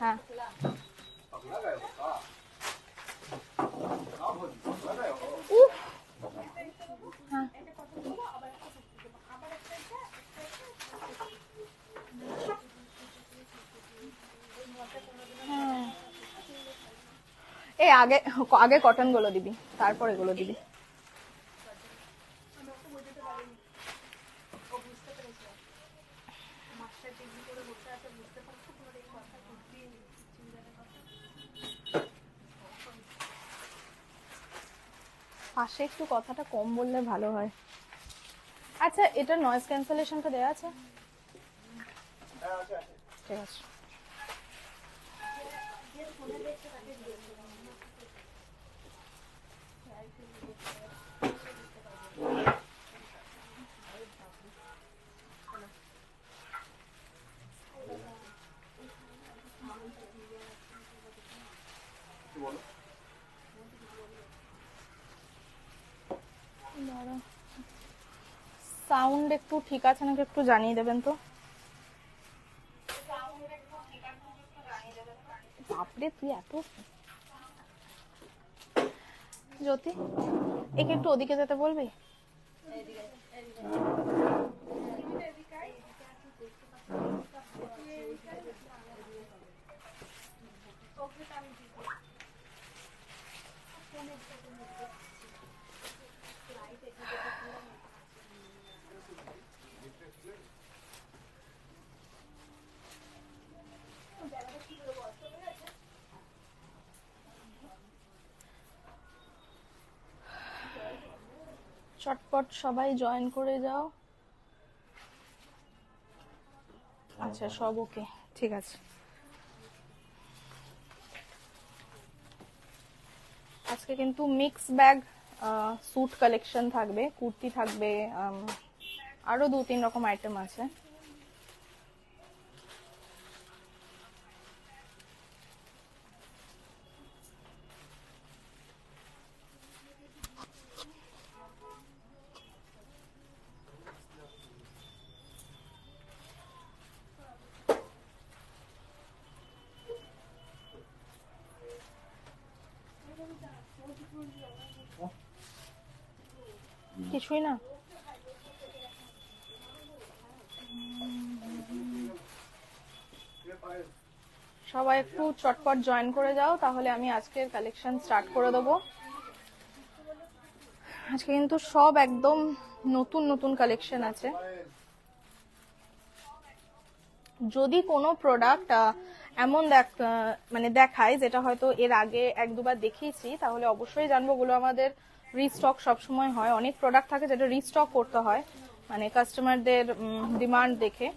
হ্যাঁ উফ হ্যাঁ এই আগে আগে কটন গুলো দিবি, তারপর এগুলো দিবি। পাশে একটু কথাটা কম বললে ভালো হয়। আচ্ছা, এটা নয়েজ ক্যান্সেলেশনটা দেওয়া আছে? ঠিক আছে। সাউন্ড একটু ঠিক আছে নাকি একটু জানিয়ে দেবেন তো। বাপরে তুই এত জ্যোতি, একে একটু ওদিকে যেতে বলবি? চটপট সবাই জয়েন করে যাও। আচ্ছা সব ওকে, ঠিক আছে। আজকে কিন্তু মিক্স ব্যাগ স্যুট কালেকশন থাকবে, কুর্তি থাকবে, আরো 2-3 রকম আইটেম আছে। কিছুই না, সবাই একটু চটপট জয়েন করে যাও, তাহলে আমি আজকের কালেকশন স্টার্ট করে দেবো। আজকে কিন্তু সব একদম নতুন নতুন কালেকশন আছে। যদি কোনো প্রোডাক্ট এমন মানে দেখায় যেটা হয়তো এর আগে 1-2 বার দেখিয়েছি, তাহলে অবশ্যই জানবো। ওগুলো আমাদের রিস্টক সবসময় হয়। অনেক প্রোডাক্ট থাকে যেটা রিস্টক করতে হয়, মানে কাস্টমারদের ডিমান্ড দেখে,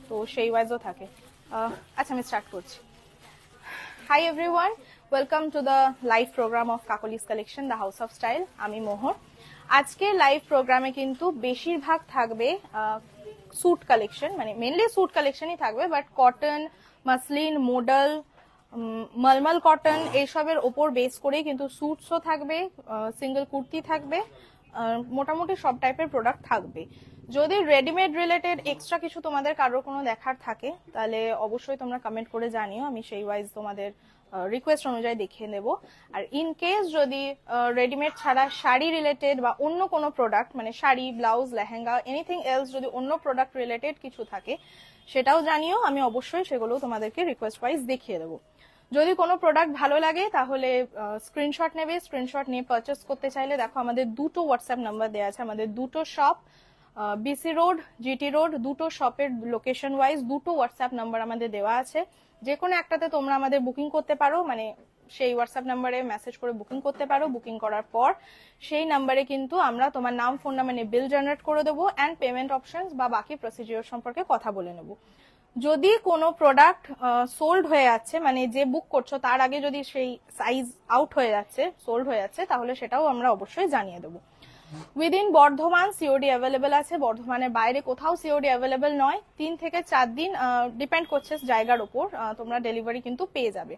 তো সেই ওয়াইজও থাকে। আচ্ছা আমি স্টার্ট করছি। Hi everyone, welcome to the live program of Kakali's collection, the house of style. আমি মোহর। আজকে লাইভ প্রোগ্রামে কিন্তু বেশিরভাগ থাকবে স্যুট কালেকশন, মানে মেনলি স্যুট কালেকশনই থাকবে, বাট কটন, মাসলিন, মোডাল, মলমল কটন এইসবের ওপর বেস করে কিন্তু স্যুটসও থাকবে, সিঙ্গেল কুর্তি থাকবে, মোটামুটি সব টাইপের প্রোডাক্ট থাকবে। যদি রেডিমেড রিলেটেড এক্সট্রা কিছু তোমাদের কারোর কোনো দেখার থাকে, তাহলে অবশ্যই তোমরা কমেন্ট করে জানিও, আমি সেই ওয়াইজ তোমাদের রিকোয়েস্ট অনুযায়ী দেখিয়ে নেব। আর ইন কেস যদি রেডিমেড ছাড়া শাড়ি রিলেটেড বা অন্য কোনো প্রোডাক্ট, মানে sari, blouse, lehenga, anything else যদি অন্য প্রোডাক্ট রিলেটেড কিছু থাকে, সেটাও জানিও, আমি অবশ্যই সেগুলো তোমাদেরকে রিকোয়েস্ট ওয়াইজ দেখিয়ে দেবো। যদি কোনো প্রোডাক্ট ভালো লাগে তাহলে স্ক্রিনশট নেবে। স্ক্রিনশট নিয়ে পারচেস করতে চাইলে দেখো আমাদের দুটো হোয়াটসঅ্যাপ নাম্বার দেওয়া আছে। আমাদের দুটো shop, BC road, GT road, দুটো শপের লোকেশন ওয়াইজ দুটো হোয়াটসঅ্যাপ নাম্বার আমাদের দেওয়া আছে। যে কোনো একটাতে তোমরা আমাদের বুকিং করতে পারো, মানে সেই হোয়াটসঅ্যাপ নাম্বারে মেসেজ করে বুকিং করতে পারো। বুকিং করার পর সেই নাম্বারে কিন্তু আমরা তোমার নাম, ফোন নাম্বার নিয়ে বিল জেনারেট করে দেবো, অ্যান্ড পেমেন্ট অপশনস বা বাকি প্রসিডিওর সম্পর্কে কথা বলে নেবো। যদি কোনো প্রোডাক্ট সোল্ড হয়ে যাচ্ছে, মানে যে বুক করছো তার আগে যদি সেই সাইজ আউট হয়ে যাচ্ছে, সোল্ড হয়ে যাচ্ছে, তাহলে সেটাও আমরা অবশ্যই জানিয়ে দেবো। উইদিন বর্ধমান সিওডি অ্যাভেলেবেল আছে, বর্ধমানের বাইরে কোথাও সিওডি অ্যাভেলেবেল নয়। 3 থেকে 4 দিন ডিপেন্ড করছে জায়গার উপর, তোমরা ডেলিভারি কিন্তু পেয়ে যাবে।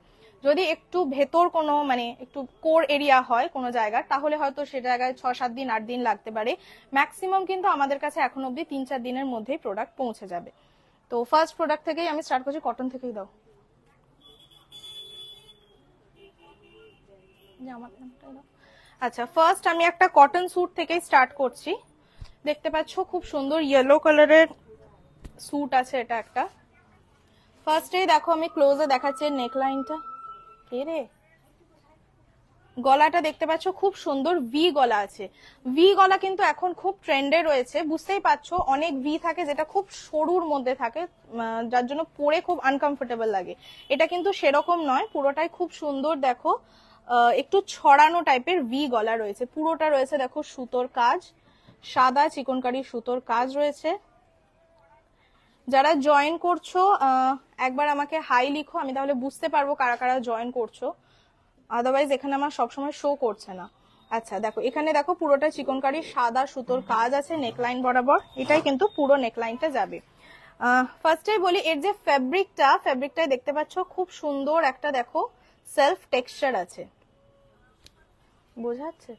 যদি একটু ভেতর কোনো, মানে একটু কোর এরিয়া হয় কোনো জায়গার, তাহলে হয়তো সে জায়গায় 6-7 দিন 8 দিন লাগতে পারে। ম্যাক্সিমাম কিন্তু আমাদের কাছে এখন অব্দি 3-4 দিনের মধ্যেই প্রোডাক্ট পৌঁছে যাবে। তো ফার্স্ট প্রোডাক্ট থেকেই আমি স্টার্ট করছি, কটন থেকেই দাও। জামার নামটা দাও। আচ্ছা, ফার্স্ট আমি একটা কটন স্যুট থেকে স্টার্ট করছি। দেখতে পাচ্ছ খুব সুন্দর ইয়েলো কালারের স্যুট আছে এটা একটা। ফার্স্টেই দেখো আমি ক্লোজে দেখাচ্ছি নেকলাইনটা। কে রে? গলাটা দেখতে পাচ্ছ খুব সুন্দর ভি গলা আছে। ভি গলা কিন্তু এখন খুব ট্রেন্ডে রয়েছে, বুঝতেই পারছো। অনেক ভি থাকে যেটা খুব সরুর মধ্যে থাকে, যার জন্য পরে খুব আনকমফোর্টেবল লাগে। এটা কিন্তু সেরকম নয়, পুরোটাই খুব সুন্দর। দেখো একটু ছড়ানো টাইপের ভি গলা রয়েছে, পুরোটা রয়েছে দেখো সুতোর কাজ, সাদা চিকনকারি সুতোর কাজ রয়েছে। যারা জয়েন করছো একবার আমাকে হাই লিখো, আমি তাহলে বুঝতে পারবো কারা কারা জয়েন করছো, আদারওয়াইজ এখানে আমার সবসময় শো করছে না। আচ্ছা দেখো, এখানে দেখো পুরোটা চিকনকারি সাদা সুতোর কাজ আছে নেকলাইন বরাবর, এটাই কিন্তু পুরো নেকলাইনটা যাবে। ফার্স্টেই বলি এর যে ফেব্রিকটাই দেখতে পাচ্ছ খুব সুন্দর একটা, দেখো সেলফ টেক্সচার আছে, বোঝা যাচ্ছে?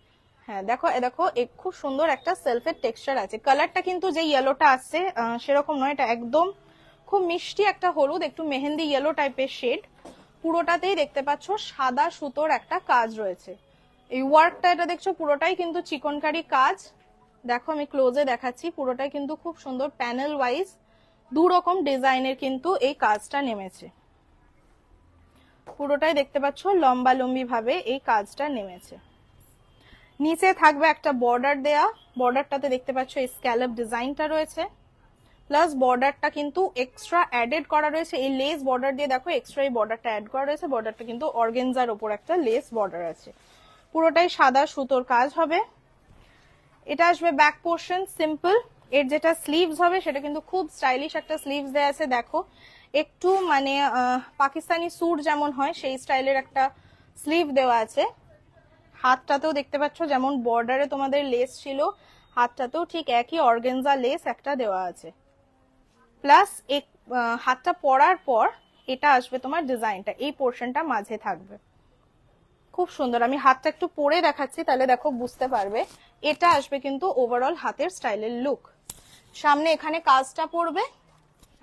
হ্যাঁ দেখো, দেখো খুব সুন্দর একটা সেলফের টেক্সচার আছে। কালারটা কিন্তু যে ইয়েলোটা আসছে সেরকম নয়, এটা একদম খুব মিষ্টি একটা হলুদ, একটু মেহেন্দি ইয়েলো টাইপের শেড। পুরোটাতেই দেখতে পাচ্ছ সাদা সুতোর একটা কাজ রয়েছে। এই ওয়ার্কটা এটা দেখছো পুরোটাই কিন্তু চিকনকারি কাজ। দেখো আমি ক্লোজে দেখাচ্ছি, পুরোটাই কিন্তু খুব সুন্দর প্যানেল ওয়াইজ দু রকম ডিজাইনের কিন্তু এই কাজটা নেমেছে। পুরোটাই দেখতে পাচ্ছ লম্বা লম্বি ভাবে এই কাজটা নেমেছে। নিচে থাকবে একটা বর্ডার দেয়া, বর্ডারটাতে দেখতে পাচ্ছ এই স্ক্যালপ ডিজাইনটা রয়েছে, প্লাস বর্ডারটা কিন্তু এক্সট্রা অ্যাডেড করা রয়েছে এই লেস বর্ডার দিয়ে। দেখো এক্সট্রা এই বর্ডারটা অ্যাড করা রয়েছে, বর্ডারটা কিন্তু অর্গেনজার ওপর একটা লেস বর্ডার আছে। পুরোটাই সাদা সুতোর কাজ হবে। এটা আসবে ব্যাক পোর্শন সিম্পল। এর যেটা স্লিভস হবে সেটা কিন্তু খুব স্টাইলিশ একটা স্লিভস দেয়া আছে। দেখো একটু মানে পাকিস্তানি স্যুট যেমন হয় সেই স্টাইলের একটা স্লিভ দেওয়া আছে। হাতটাতেও দেখতে পাচ্ছ যেমন বর্ডারে তোমাদের লেস ছিল, হাতটাতেও ঠিক একই অর্গেনজা লেস একটা দেওয়া আছে। প্লাস হাতটা পরার পর এটা আসবে তোমার ডিজাইনটা, এই পোর্শনটা মাঝে থাকবে, খুব সুন্দর। আমি হাতটা একটু পরে দেখাচ্ছি তাহলে দেখো বুঝতে পারবে। এটা আসবে কিন্তু ওভারঅল হাতের স্টাইলের লুক। সামনে এখানে কাজটা পড়বে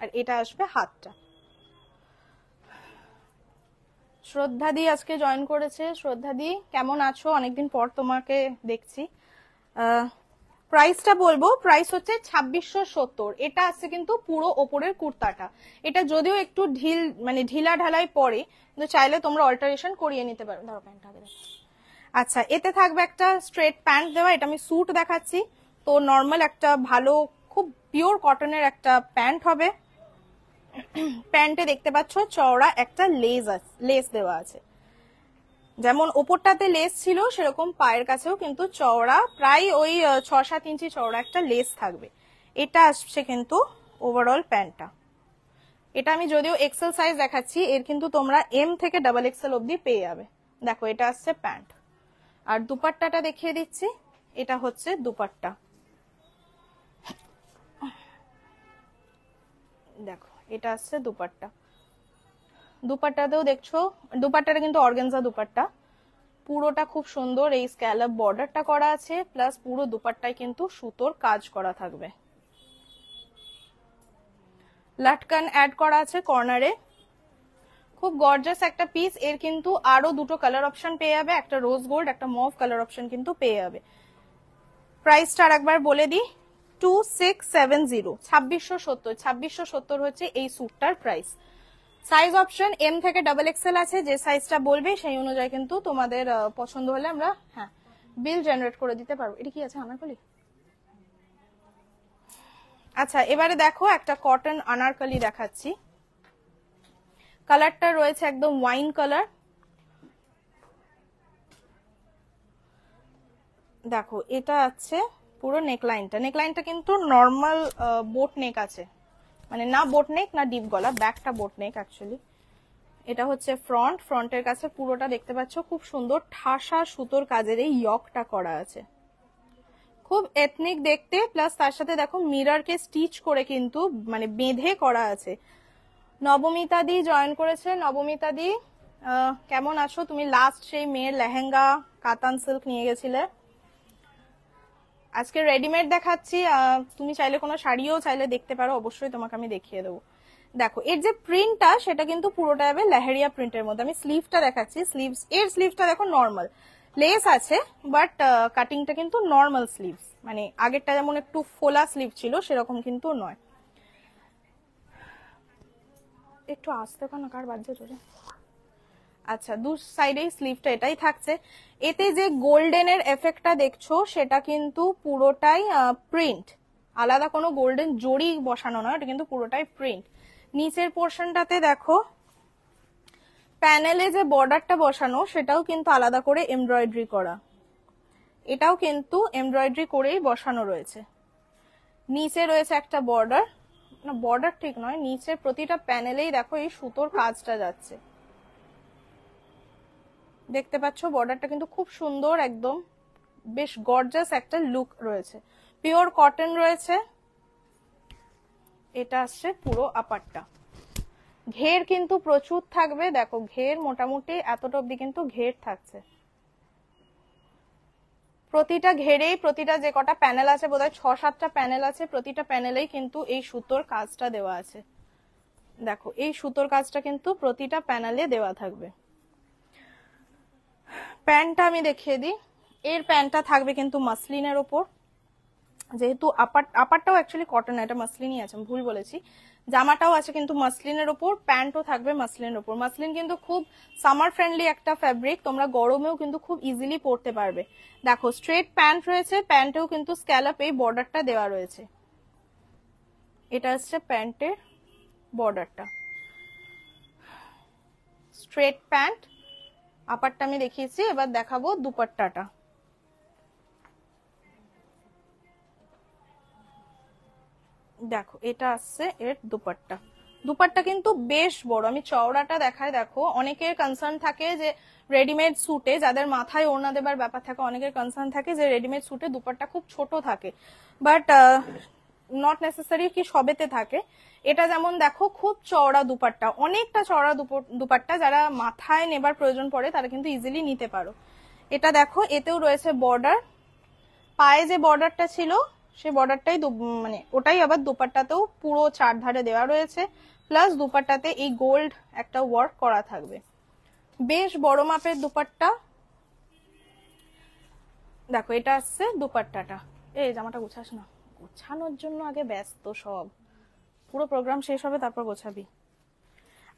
আর এটা আসবে হাতটা। শ্রদ্ধা দি আজকে জয়েন করেছে। শ্রদ্ধা দি কেমন আছো? অনেকদিন পর তোমাকে দেখছি। প্রাইসটা বলবো, প্রাইস হচ্ছে 2670। এটা আছে কিন্তু পুরো ওপরের কুর্তাটা। এটা যদিও একটু ঢিলা ঢালাই পরে, কিন্তু চাইলে তোমরা অল্টারেশন করিয়ে নিতে পারো। ধরো প্যান্ট আগে। আচ্ছা, এতে থাকবে একটা স্ট্রেট প্যান্ট দেওয়া, এটা আমি স্যুট দেখাচ্ছি। তো নর্মাল একটা ভালো খুব পিওর কটনের একটা প্যান্ট হবে। প্যান্টে দেখতে পাচ্ছ চওড়া একটা লেস দেওয়া আছে, যেমন ওপরটাতে লেস ছিল সেরকম পায়ের কাছেও কিন্তু চওড়া, প্রায় ওই 6-7 ইঞ্চি চওড়া একটা লেস থাকবে। এটা আসছে কিন্তু ওভারঅল প্যান্টটা। এটা আমি যদিও এক্সেল সাইজ দেখাচ্ছি, এর কিন্তু তোমরা এম থেকে ডাবল এক্সেল অব্দি পেয়ে যাবে। দেখো এটা আসছে প্যান্ট, আর দুপাট্টাটা দেখিয়ে দিচ্ছি। এটা হচ্ছে দুপাট্টা, দেখো এটা আসছে দুপাট্টা। দুপাট্টাতেও দেখছো, দুপাট্টাটা কিন্তু অর্গানজা দুপাট্টা, পুরোটা খুব সুন্দর এই স্ক্যালপ বর্ডারটা করা আছে, প্লাস পুরো দুপাট্টায় কিন্তু সুতোর কাজ করা থাকবে। লাটকান অ্যাড করা আছে কর্নারে, খুব গর্জাস একটা পিস। এর কিন্তু আরো দুটো কালার অপশন পেয়ে যাবে, একটা রোজ গোল্ড একটা মভ কালার অপশন কিন্তু পেয়ে যাবে। প্রাইসটা আরেকবার বলে দিই, 2670, 2670। 2670 হচ্ছে এই স্যুটটার প্রাইস। সাইজ অপশন এম থেকে ডাবল এক্সেল আছে, যে সাইজটা বলবে সেই অনুযায়ী কিন্তু তোমাদের পছন্দ হলে আমরা বিল জেনারেট করে দিতে পারবো। এটা কি আছে আমার বলি? আচ্ছা, এবারে দেখো একটা কটন আনারকলি দেখাচ্ছি। কালারটা রয়েছে একদম ওয়াইন কালার। দেখো এটা আছে পুরো নেকলাইনটা কিন্তু নর্মাল বোট নেক আছে, মানে না বোট নেক না ডিপ গলা, ব্যাকটা বোট নেক অ্যাকচুয়ালি। এটা হচ্ছে ফ্রন্টের কাছে পুরোটা দেখতে পাচ্ছ খুব সুন্দর ঠাসা সুতোর কাজের এই ইয়কটা করা আছে, খুব এথনিক দেখতে। প্লাস তার সাথে দেখো মিররকে স্টিচ করে কিন্তু মানে বেঁধে করা আছে। নবমিতা দি জয়েন করেছে। নবমিতা দি কেমন আছো তুমি? লাস্ট সেই মেয়ের লেহেঙ্গা কাতান সিল্ক নিয়ে গেছিলে, আজকে রেডিমেড দেখাচ্ছি। তুমি চাইলে কোনো শাড়িও চাইলে দেখতে পারো, অবশ্যই তোমাকে আমি দেখিয়ে দেবো। দেখো এর যে প্রিন্টটা সেটা কিন্তু পুরোটা যাবে লেহেরিয়া প্রিন্টের মধ্যে। আমি স্লিভটা দেখাচ্ছি, স্লিভসটা দেখো নর্মাল লেস আছে, বাট কাটিংটা কিন্তু নর্মাল স্লিভস, মানে আগেরটা যেমন একটু ফোলা স্লিভ ছিল সেরকম কিন্তু নয়। একটু আসতে কেন, কার বাজছে জোরে। আচ্ছা, দু সাইডেই স্লিভটা এটাই থাকছে। এতে যে গোল্ডেনের এফেক্টটা দেখছো সেটা কিন্তু পুরোটাই প্রিন্ট, আলাদা কোনো গোল্ডেন জড়ি বসানো নয়, এটা কিন্তু পুরোটাই প্রিন্ট। নিচের পোর্শনটাতে দেখো প্যানেলে যে বর্ডারটা বসানো সেটাও কিন্তু আলাদা করে এমব্রয়ডারি করা, এটাও কিন্তু এমব্রয়ডারি করেই বসানো রয়েছে। নিচে রয়েছে একটা বর্ডার, না বর্ডার ঠিক নয়, নিচের প্রতিটা প্যানেলেই দেখো এই সুতোর কাজটা যাচ্ছে, দেখতে পাচ্ছ বর্ডারটা কিন্তু খুব সুন্দর, একদম বেশ গর্জাস একটা লুক রয়েছে। পিওর কটন রয়েছে। এটা আসছে পুরো আপারটা। ঘের কিন্তু প্রচুর থাকবে, দেখো ঘের মোটামুটি এতটা অব্দি কিন্তু ঘের থাকছে। প্রতিটা ঘেরেই, প্রতিটা যে কটা প্যানেল আছে বোধহয় 6-7টা প্যানেল আছে, প্রতিটা প্যানেলেই কিন্তু এই সুতোর কাজটা দেওয়া আছে। দেখো এই সুতোর কাজটা কিন্তু প্রতিটা প্যানেলে দেওয়া থাকবে। প্যান্টটা আমি দেখিয়ে দিই। এর প্যান্টটা থাকবে কিন্তু মাসলিনের ওপর, যেহেতু আপারটাও অ্যাকচুয়ালি কটন, এটা মাসলিনই আছে, আমি ভুল বলেছি। জামাটাও আছে কিন্তু মাসলিনের ওপর, প্যান্টও থাকবে মাসলিনের ওপর। মাসলিন কিন্তু খুব সামার ফ্রেন্ডলি একটা ফ্যাব্রিক, তোমরা গরমেও কিন্তু খুব ইজিলি পরতে পারবে। দেখো স্ট্রেট প্যান্ট রয়েছে, প্যান্টেও কিন্তু স্ক্যালপ এই বর্ডারটা দেওয়া রয়েছে। এটা হচ্ছে প্যান্টের বর্ডারটা, স্ট্রেট প্যান্ট। আপারটা আমি দেখিয়েছি, এবার দেখাবো দুপাট্টাটা। দেখো এটা আসছে এর দুপাট্টা। দুপাট্টা কিন্তু বেশ বড়, আমি চওড়াটা দেখায়। দেখো অনেকের কনসার্ন থাকে যে রেডিমেড স্যুটে, যাদের মাথায় ওড়না দেবার ব্যাপার থাকে, অনেকের কনসার্ন থাকে যে রেডিমেড স্যুটে দুপাট্টা খুব ছোট থাকে, বাট নট নেসেসারি কি সবেতে থাকে। এটা যেমন দেখো খুব চওড়া দুপাট্টা, অনেকটা চওড়া দুপাট্টা, যারা মাথায় নেবার প্রয়োজন পড়ে তারা কিন্তু ইজিলি নিতে পারো। এটা দেখো এতেও রয়েছে বর্ডার, পায়ে যে বর্ডারটা ছিল সেই বর্ডারটাই মানে ওটাই আবার দুপাট্টাতেও পুরো চারধারে দেওয়া রয়েছে, প্লাস দুপাট্টাতে এই গোল্ড একটা ওয়ার্ক করা থাকবে। বেশ বড় মাপের দুপাট্টা। দেখো এটা আসছে দুপাট্টাটা। এই জামাটা গোছাস না, গোছানোর জন্য আগে ব্যস্ত সব, পুরো প্রোগ্রাম শেষ হবে তারপর গোছাবি।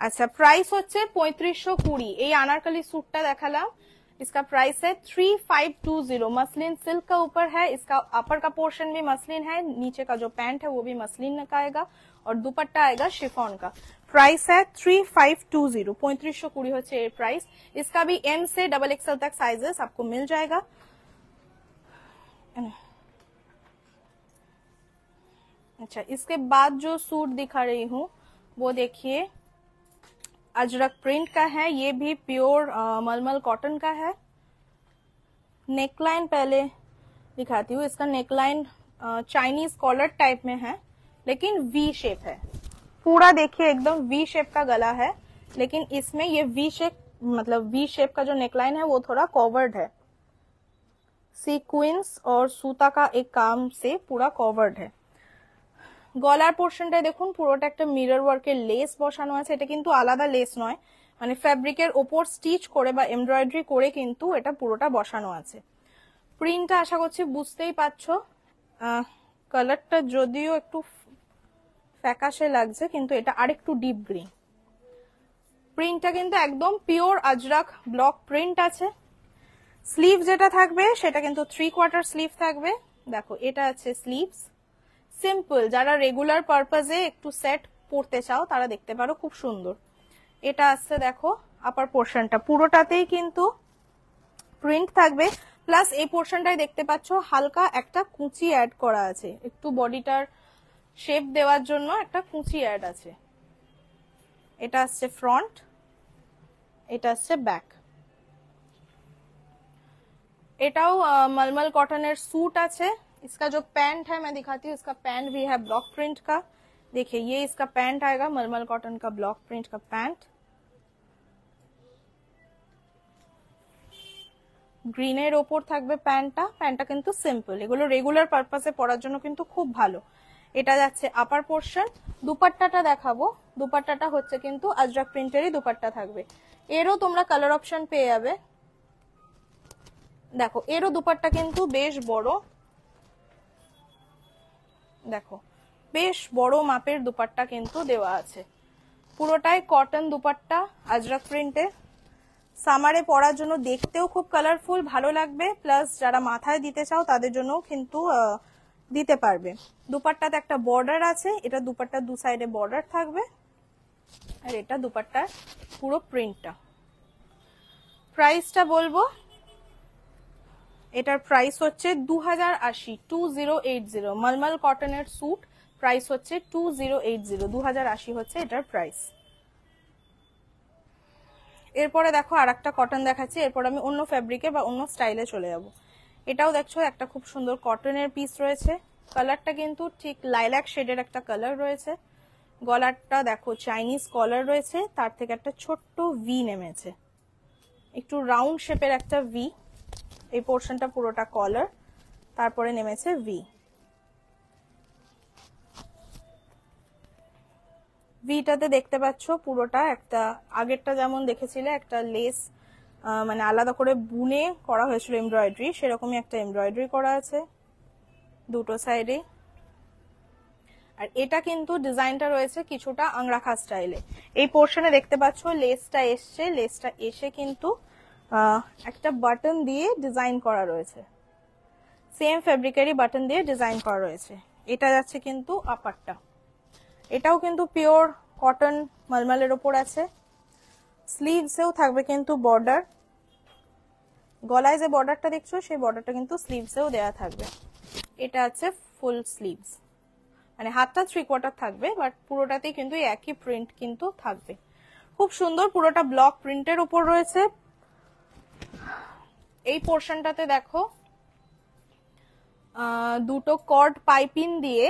अच्छा प्राइस হচ্ছে 3520। এই अनारकली सूटটা দেখালাম, इसका प्राइस है 3520। मसलिन सिल्क का ऊपर है, इसका अपर का पोर्शन भी मसलिन है, नीचे का जो पैंट है वो भी मसलिन का आएगा और दुपट्टा आएगा शिफॉन का। प्राइस है 3520, 3520 হচ্ছে এর प्राइस। इसका भी एम से डबल एक्सएल तक साइजेस आपको मिल जाएगा। अच्छा इसके बाद जो सूट दिखा रही हूँ वो देखिए अजरक प्रिंट का है, ये भी प्योर मलमल कॉटन का है। नेकलाइन पहले दिखाती हूँ, इसका नेकलाइन चाइनीज कॉलर टाइप में है, लेकिन वी शेप है पूरा। देखिए एकदम वी शेप का गला है, लेकिन इसमें ये वी शेप, मतलब वी शेप का जो नेकलाइन है वो थोड़ा कवर्ड है, सीक्वेंस और सूता का एक काम से पूरा कवर्ड है। গলার পোর্শনটা দেখুন পুরোটা একটা মিরর ওয়ার্কের লেস বসানো আছে, এটা কিন্তু আলাদা লেস নয়, মানে ফ্যাব্রিকের ওপর স্টিচ করে বা এমব্রয়ডারি করে কিন্তু এটা পুরোটা বসানো আছে। প্রিন্টটা আশা করছি বুঝতেই পারছো, কালারটা যদিও একটু ফ্যাকাশে লাগছে কিন্তু এটা আরেকটু ডিপ গ্রিন। প্রিন্টটা কিন্তু একদম পিওর আজরাক ব্লক প্রিন্ট আছে। স্লিভ যেটা থাকবে সেটা কিন্তু 3/4 স্লিভ থাকবে। দেখো এটা আছে স্লিভস, সিম্পল, যারা রেগুলার পারপাজে একটু সেট পরতে চাও তারা দেখতে পারো, খুব সুন্দর। এটা আসছে দেখো আপার পোর্শনটা, পুরোটাতেই কিন্তু প্রিন্ট থাকবে, প্লাস এই পোর্শনটাই দেখতে পাচ্ছ হালকা একটা কুচি অ্যাড করা আছে, একটু বডিটার শেপ দেওয়ার জন্য একটা কুচি অ্যাড আছে। এটা আসছে ফ্রন্ট, এটা আসছে ব্যাক। এটাও মলমল কটনের सूट আছে। इसका जो पैंट है मैं दिखाती हूँ, इसका पैंट भी है ब्लॉक प्रिंट का। देखिए ये इसका पैंट आएगा मलमल कॉटन का ब्लॉक प्रिंट का पैंट। গ্রিনের ওপর থাকবে প্যান্টটা, প্যান্টটা কিন্তু সিম্পল, এগুলো রেগুলার পারপাসে পরার জন্য কিন্তু খুব ভালো। এটা যাচ্ছে আপার পোর্শন। দুপাট্টাটা দেখাবো, দুপাট্টাটা হচ্ছে কিন্তু আজরাক প্রিন্টেরই দুপাট্টা থাকবে। এরও তোমরা কালার অপশন পেয়ে যাবে। দেখো এরও দুপাট্টা কিন্তু বেশ বড়, দেখো বেশ বড় মাপের দুপাট্টা কিন্তু দেওয়া আছে। পুরোটাই কটন দুপাট্টা আজরাক প্রিন্টে। সামারে পরার জন্য দেখতেও খুব কালারফুল ভালো লাগবে, প্লাস যারা মাথায় দিতে চাও তাদের জন্য কিন্তু দিতে পারবে। দুপাট্টাতে একটা বর্ডার আছে, এটা দুপাট্টার দু সাইডে বর্ডার থাকবে, আর এটা দুপাট্টার পুরো প্রিন্টটা। প্রাইসটা বলবো, এটার প্রাইস হচ্ছে 2080, 2080। মলমল কটনের স্যুট, প্রাইস হচ্ছে 2080, 2080 হচ্ছে এটার প্রাইস। এরপরে দেখো আর একটা কটন দেখাচ্ছি, এরপর আমি অন্য ফ্যাব্রিকে বা অন্য স্টাইলে চলে যাব। এটাও দেখছো একটা খুব সুন্দর কটনের পিস রয়েছে, কালারটা কিন্তু ঠিক লাইল্যাক শেডের একটা কালার রয়েছে। গলারটা দেখো চাইনিজ কলার রয়েছে, তার থেকে একটা ছোট্ট ভি নেমেছে, একটু রাউন্ড শেপের একটা ভি। এই পোর্শনটা পুরোটা কলার, তারপরে নেমেছে ভি। ভিটাতে দেখতে পাচ্ছ পুরোটা একটা, আগেরটা যেমন দেখেছিলে একটা লেস মানে আলাদা করে বুনে করা হয়েছিল এমব্রয়ডারি, সেরকমই একটা এমব্রয়ডারি করা আছে দুটো সাইডে। আর এটা কিন্তু ডিজাইনটা রয়েছে কিছুটা আংরাখা স্টাইলে। এই পোর্শনে দেখতে পাচ্ছ লেসটা এসছে, লেসটা এসে কিন্তু একটা বাটন দিয়ে ডিজাইন করা রয়েছে, সেম ফেব্রিকেরই বাটন দিয়ে ডিজাইন করা রয়েছে। এটা যাচ্ছে কিন্তু আপারটা, এটাও কিন্তু পিওর কটন মলমলের ওপর আছে। স্লিভসেও থাকবে কিন্তু বর্ডার, গলায় যে বর্ডারটা দেখছো সেই বর্ডারটা কিন্তু স্লিভসেও দেওয়া থাকবে। এটা আছে ফুল স্লিভস, মানে হাতটা 3/4 থাকবে, বাট পুরোটাতেই কিন্তু একই প্রিন্ট কিন্তু থাকবে। খুব সুন্দর, পুরোটা ব্লক প্রিন্টের উপর রয়েছে। এই পোর্শনটাতে দেখো দুটো কর্ড পাইপিং দিয়ে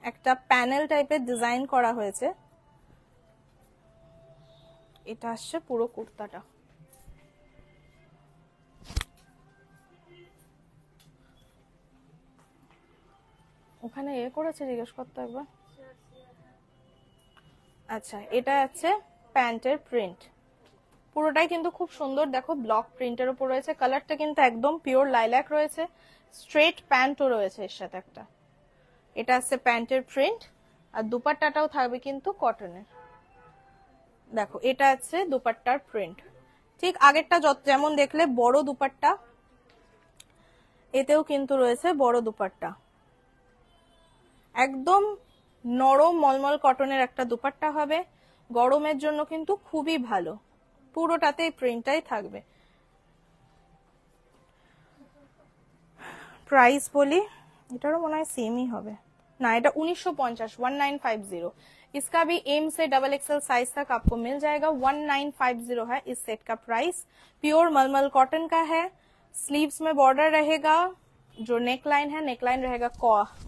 একটা প্যানেল টাইপের ডিজাইন করা হয়েছে। এটা আসছে পুরো কুর্তাটা। ওখানে এ করেছে জিজ্ঞেস করতে একবার। আচ্ছা, এটা আছে প্যান্টের প্রিন্ট, পুরোটাই কিন্তু খুব সুন্দর, দেখো ব্লক প্রিন্টের উপর রয়েছে। কালারটা কিন্তু একদম পিওর লাইল্যাক রয়েছে, স্ট্রেট প্যান্টও রয়েছে এর সাথে একটা। এটা আছে প্যান্টের প্রিন্ট, আর দুপাট্টাটাও থাকবে কিন্তু কটনের। দেখো এটা আছে দুপাট্টার প্রিন্ট, ঠিক আগেরটা যেমন দেখলে বড় দুপাট্টা, এতেও কিন্তু রয়েছে বড় দুপাট্টা। একদম নরম মলমল কটনের একটা দুপাট্টা হবে, গরমের জন্য কিন্তু খুবই ভালো। পুরোটাতে প্রিন্টটাই থাকবে। প্রাইস বলি, এটারও মনে হয় সেমই হবে, ना এটা 1950, 1950। इसका भी एम से XXL साइज तक आपको मिल जाएगा। 1950 है इस सेट का प्राइस। प्योर मलमल कॉटन का है, स्लीव्स में बॉर्डर रहेगा, जो नेक लाइन है नेक लाइन रहेगा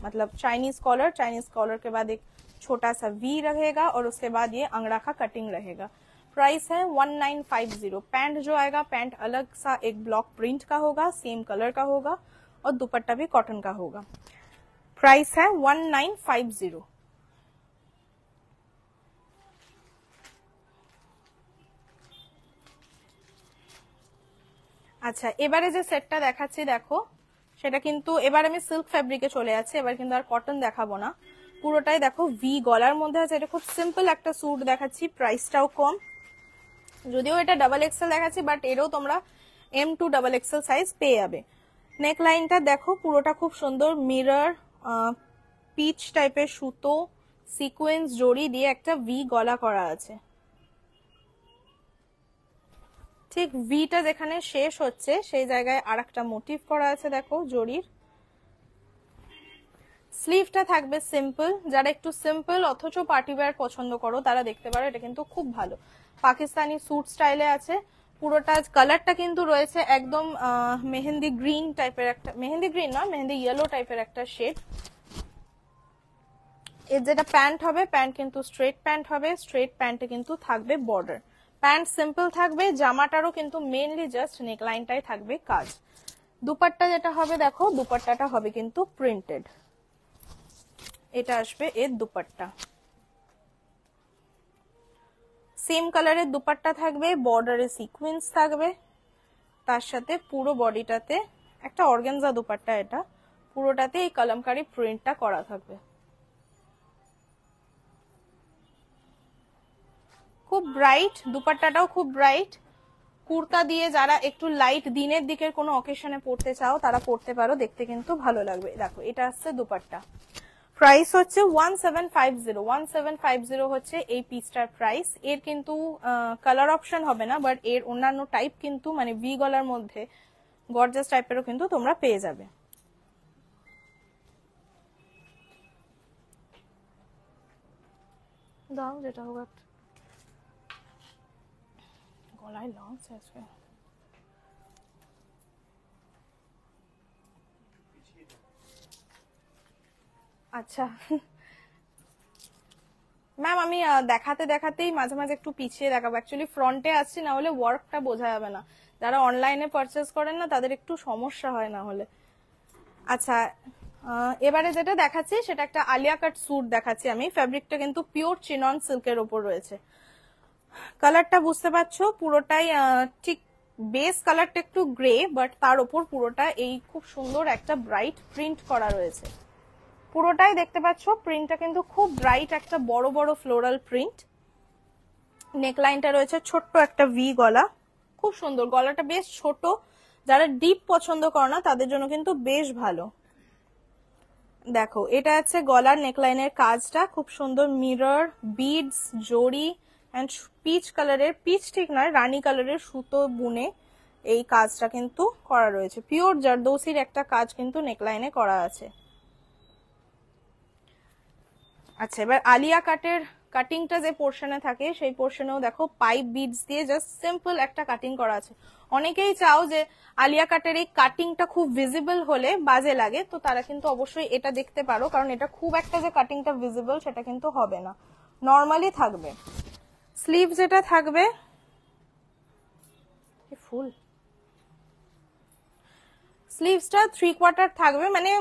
मतलब चाइनीज कॉलर के बाद एक छोटा सा वी रहेगा, और उसके बाद ये अंगड़ा का कटिंग रहेगा। प्राइस है 1950। पैंट जो आएगा, पैंट अलग सा एक ब्लॉक प्रिंट का होगा, सेम कलर का होगा, और दुपट्टा भी कॉटन का होगा। प्राइस है 1950। আচ্ছা, এবারে যে সেটটা দেখাচ্ছি দেখো, সেটা কিন্তু এবার আমি সিল্ক ফ্যাব্রিকে চলে যাচ্ছি, এবার কিন্তু আর কটন দেখাবো না। পুরোটাই দেখো ভি গলার মধ্যে আছে। এটা খুব সিম্পল একটা স্যুট দেখাচ্ছি, প্রাইসটাও কম, যদিও এটা XXL দেখাচ্ছি, বাট এরও তোমরা M to XXL সাইজ পেয়ে যাবে। নেক লাইনটা দেখো পুরোটা খুব সুন্দর, মিরর পিচ টাইপের সুতো সিকোয়েন্স জড়ি দিয়ে একটা ভি গলা করা আছে। ঠিক ভিটা যেখানে শেষ হচ্ছে সেই জায়গায় আর একটা মোটিভ করা আছে দেখো জড়ির। স্লিভটা থাকবে সিম্পল, যারা একটু সিম্পল অথচ পার্টি ওয়্যার পছন্দ করো তারা দেখতে পারো, এটা কিন্তু খুব ভালো পাকিস্তানি স্যুট স্টাইলে আছে। পুরোটা কালারটা কিন্তু রয়েছে একদম মেহেন্দি গ্রিন টাইপের একটা, মেহেন্দি গ্রিন না, মেহেন্দি ইয়েলো টাইপের একটা শেড। এর যেটা প্যান্ট হবে, প্যান্ট কিন্তু স্ট্রেট প্যান্ট হবে, স্ট্রেট প্যান্টে কিন্তু থাকবে বর্ডার। প্যান্ট সিম্পল থাকবে, জামাটারও কিন্তু মেইনলি জাস্ট নেক লাইনটাই থাকবে কাজ। দুপাট্টা যেটা হবে দেখো, দুপাট্টাটা হবে কিন্তু প্রিন্টেড। এটা আসবে এর দুপাট্টা, সেম কালারের দুপাট্টা থাকবে, বর্ডারে সিকোয়েন্স থাকবে, তার সাথে পুরো বডিটাতে একটা অর্গানজা দুপাট্টা, এটা পুরোটাতে এই কলমকারী প্রিন্টটা করা থাকবে। খুব ব্রাইট, দুপাট্টাটাও খুব ব্রাইট। কুর্তা দিয়ে যারা একটু লাইট দিনের দিকের কোনো অকেশনে পরতে চাও তারা পরতে পারো, দেখতে কিন্তু ভালো লাগবে। দেখো এটা আসছে দুপাট্টা, প্রাইস হচ্ছে 1750। 1750 হচ্ছে এই পিসটার প্রাইস। এর কিন্তু কালার অপশন হবে না, বাট এর অন্যান্য টাইপ কিন্তু মানে ভি গলার মধ্যে গর্জাস টাইপেরও কিন্তু তোমরা পেয়ে যাবে। দাও যেটা হোক, গলায় লাগছে আজকে। আচ্ছা ম্যাম, আমি দেখাতে দেখাতেই মাঝে মাঝে একটু পিছিয়ে দেখাবো, অ্যাকচুয়ালি ফ্রন্টে আসছি, না হলে ওয়ার্কটা বোঝা যাবে না। যারা অনলাইনে পারচেস করেন না তাদের একটু সমস্যা হয় না হলে। আচ্ছা, এবারে যেটা দেখাচ্ছি সেটা একটা আলিয়া কাট স্যুট দেখাচ্ছি আমি। ফ্যাব্রিকটা কিন্তু পিওর চিনন সিল্কের ওপর রয়েছে। কালারটা বুঝতে পারছো, পুরোটাই ঠিক বেস কালারটা একটু গ্রে, বাট তার ওপর পুরোটা এই খুব সুন্দর একটা ব্রাইট প্রিন্ট করা রয়েছে। পুরোটাই দেখতে পাচ্ছ প্রিন্টটা কিন্তু খুব ব্রাইট, একটা বড় বড় ফ্লোরাল প্রিন্ট। নেকলাইনটা রয়েছে ছোট্ট একটা ভি গলা, খুব সুন্দর। গলাটা বেশ ছোট, যারা ডিপ পছন্দ করে না তাদের জন্য কিন্তু বেশ ভালো। দেখো এটা আছে গলার নেকলাইনের কাজটা, খুব সুন্দর mirror, beads, zari and peach কালারের, পিচ ঠিক নয় রানী কালারের সুতো বুনে এই কাজটা কিন্তু করা রয়েছে। পিওর জারদৌসির একটা কাজ কিন্তু নেকলাইনে করা আছে। আচ্ছা, এবার আলিয়া কাটের কাটিংটা যে পোর্শনে থাকে সেই পোর্শনেও দেখো পাইপ বিডস দিয়ে জাস্ট সিম্পল একটা কাটিং করা আছে। অনেকেই চাও যে আলিয়া কাটের এই কাটিংটা খুব ভিজিবল হলে বাজে লাগে, তো তারা কিন্তু অবশ্যই এটা দেখতে পারো, কারণ এটা খুব একটা যে কাটিংটা ভিজিবল সেটা কিন্তু হবে না, নর্মালি থাকবে। স্লিভ যেটা থাকবে ফুল, স্লিভসটা 3/4 থাকবে, মানে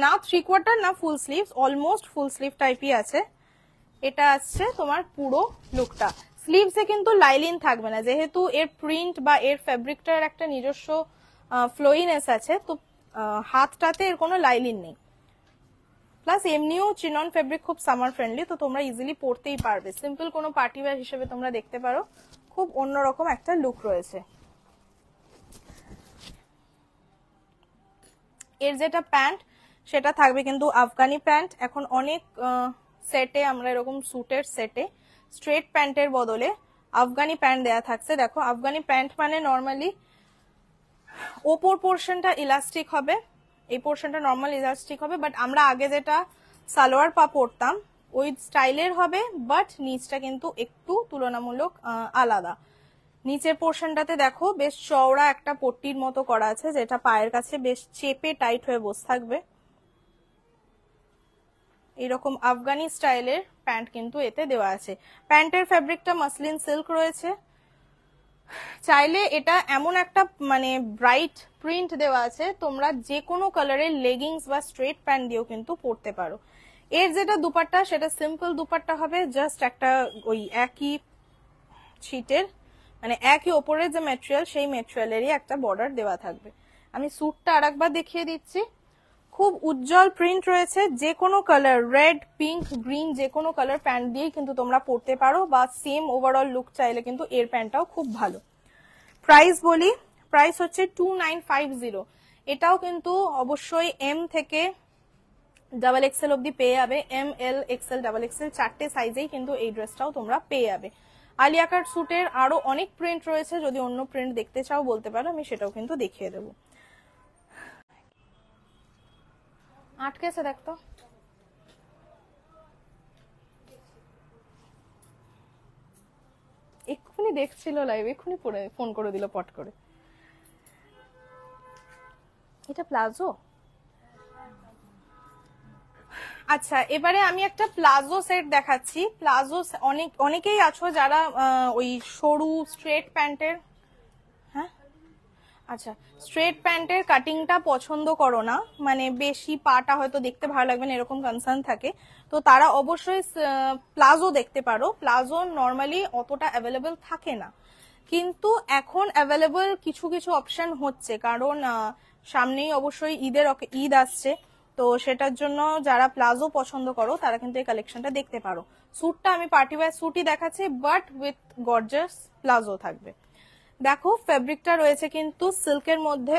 না 3/4 না full sleeves, almost full sleeve টাইপই আছে। এটা আসছে তোমার পুরো লুকটা। স্লিভসে কিন্তু লাইলিন থাকবে না, যেহেতু এর প্রিন্ট বা এর ফ্যাব্রিকটার একটা নিজস্ব ফ্লোইনেস আছে, তো হাতটাতে এর কোনো লাইলিন নেই। প্লাস এমনিও চিনন ফেব্রিক খুব সামার ফ্রেন্ডলি, তো তোমরা ইজিলি পরতেই পারবে। সিম্পল কোনো পার্টি ওয়্যার হিসেবে তোমরা দেখতে পারো, খুব অন্যরকম একটা লুক রয়েছে। এর যেটা প্যান্ট সেটা থাকবে কিন্তু আফগানি প্যান্ট। এখন অনেক সেটে আমরা এরকম স্যুটের সেটে স্ট্রেট প্যান্টের বদলে আফগানি প্যান্ট দেয়া থাকছে। দেখো আফগানি প্যান্ট মানে নর্মালি ওপর পোর্শনটা ইলাস্টিক হবে, এই পোর্শনটা নর্মাল ইলাস্টিক হবে, বাট আমরা আগে যেটা সালোয়ার পা পরতাম ওই স্টাইলের হবে, বাট নিচটা কিন্তু একটু তুলনামূলক আলাদা। নিচের পোর্শনটাতে দেখো বেশ চওড়া একটা পট্টির মতো করা আছে, যেটা পায়ের কাছে বেশ চেপে টাইট হয়ে বসে থাকবে। এরকম আফগানি স্টাইলের প্যান্ট কিন্তু এতে দেওয়া আছে। প্যান্টের ফ্যাব্রিকটা মাসলিন সিল্ক রয়েছে। চাইলে এটা এমন একটা মানে ব্রাইট প্রিন্ট দেওয়া আছে, তোমরা যে কোনো কালারের লেগিংস বা স্ট্রেট প্যান্ট দিয়েও কিন্তু পরতে পারো। এর যেটা দুপাট্টা সেটা সিম্পল দুপাট্টা হবে, জাস্ট একটা ওই একই ছিটের মানে একই ওপরের যে ম্যাটেরিয়াল সেই ম্যাটেরিয়ালেরই একটা বর্ডার দেওয়া থাকবে। আমি স্যুটটা আরেকবার দেখিয়ে দিচ্ছি। খুব উজ্জ্বল প্রিন্ট রয়েছে, যে কোনো কালার রেড, পিঙ্ক, গ্রিন যে কোনো কালার প্যান্ট দিয়েই কিন্তু তোমরা পরতে পারো, বা সেম ওভারঅল লুক চাইলে কিন্তু এর প্যান্টটাও খুব ভালো। প্রাইস বলি, প্রাইস হচ্ছে 2950। এটাও কিন্তু অবশ্যই এম থেকে XXL অব্দি পেয়ে যাবে। এম, এল, XL, XXL চারটে সাইজেই কিন্তু এই ড্রেসটাও তোমরা পেয়ে যাবে। আলিয়া কাট স্যুটের আরো অনেক প্রিন্ট রয়েছে, যদি অন্য প্রিন্ট দেখতে চাও বলতে পারো, আমি সেটাও কিন্তু দেখিয়ে দেবো। আটকেছে দেখতো, এক্ষুনি দেখছিল লাইভ, এক্ষুনি পরে ফোন করে দিল পট করে। এটা প্লাজো। আচ্ছা, এবারে আমি একটা প্লাজো সেট দেখাচ্ছি। প্লাজো অনেকেই আছো যারা ওই সরু স্ট্রেট প্যান্টের, হ্যাঁ আচ্ছা, স্ট্রেট প্যান্টের কাটিংটা পছন্দ করো না, মানে বেশি পাটা হয়তো দেখতে ভালো লাগবে না এরকম কনসার্ন থাকে, তো তারা অবশ্যই প্লাজো দেখতে পারো। প্লাজো নর্মালি অতটা অ্যাভেলেবল থাকে না, কিন্তু এখন অ্যাভেলেবল কিছু কিছু অপশন হচ্ছে, কারণ সামনেই অবশ্যই ঈদ আসছে, তো সেটার জন্য যারা প্লাজো পছন্দ করো তারা কিন্তু এই কালেকশনটা দেখতে পারো। স্যুটটা আমি পার্টি ওয়্যার স্যুটই দেখাচ্ছি, বাট উইথ গর্জাস প্লাজো থাকবে। দেখো ফেব্রিকটা রয়েছে কিন্তু সিল্কের মধ্যে,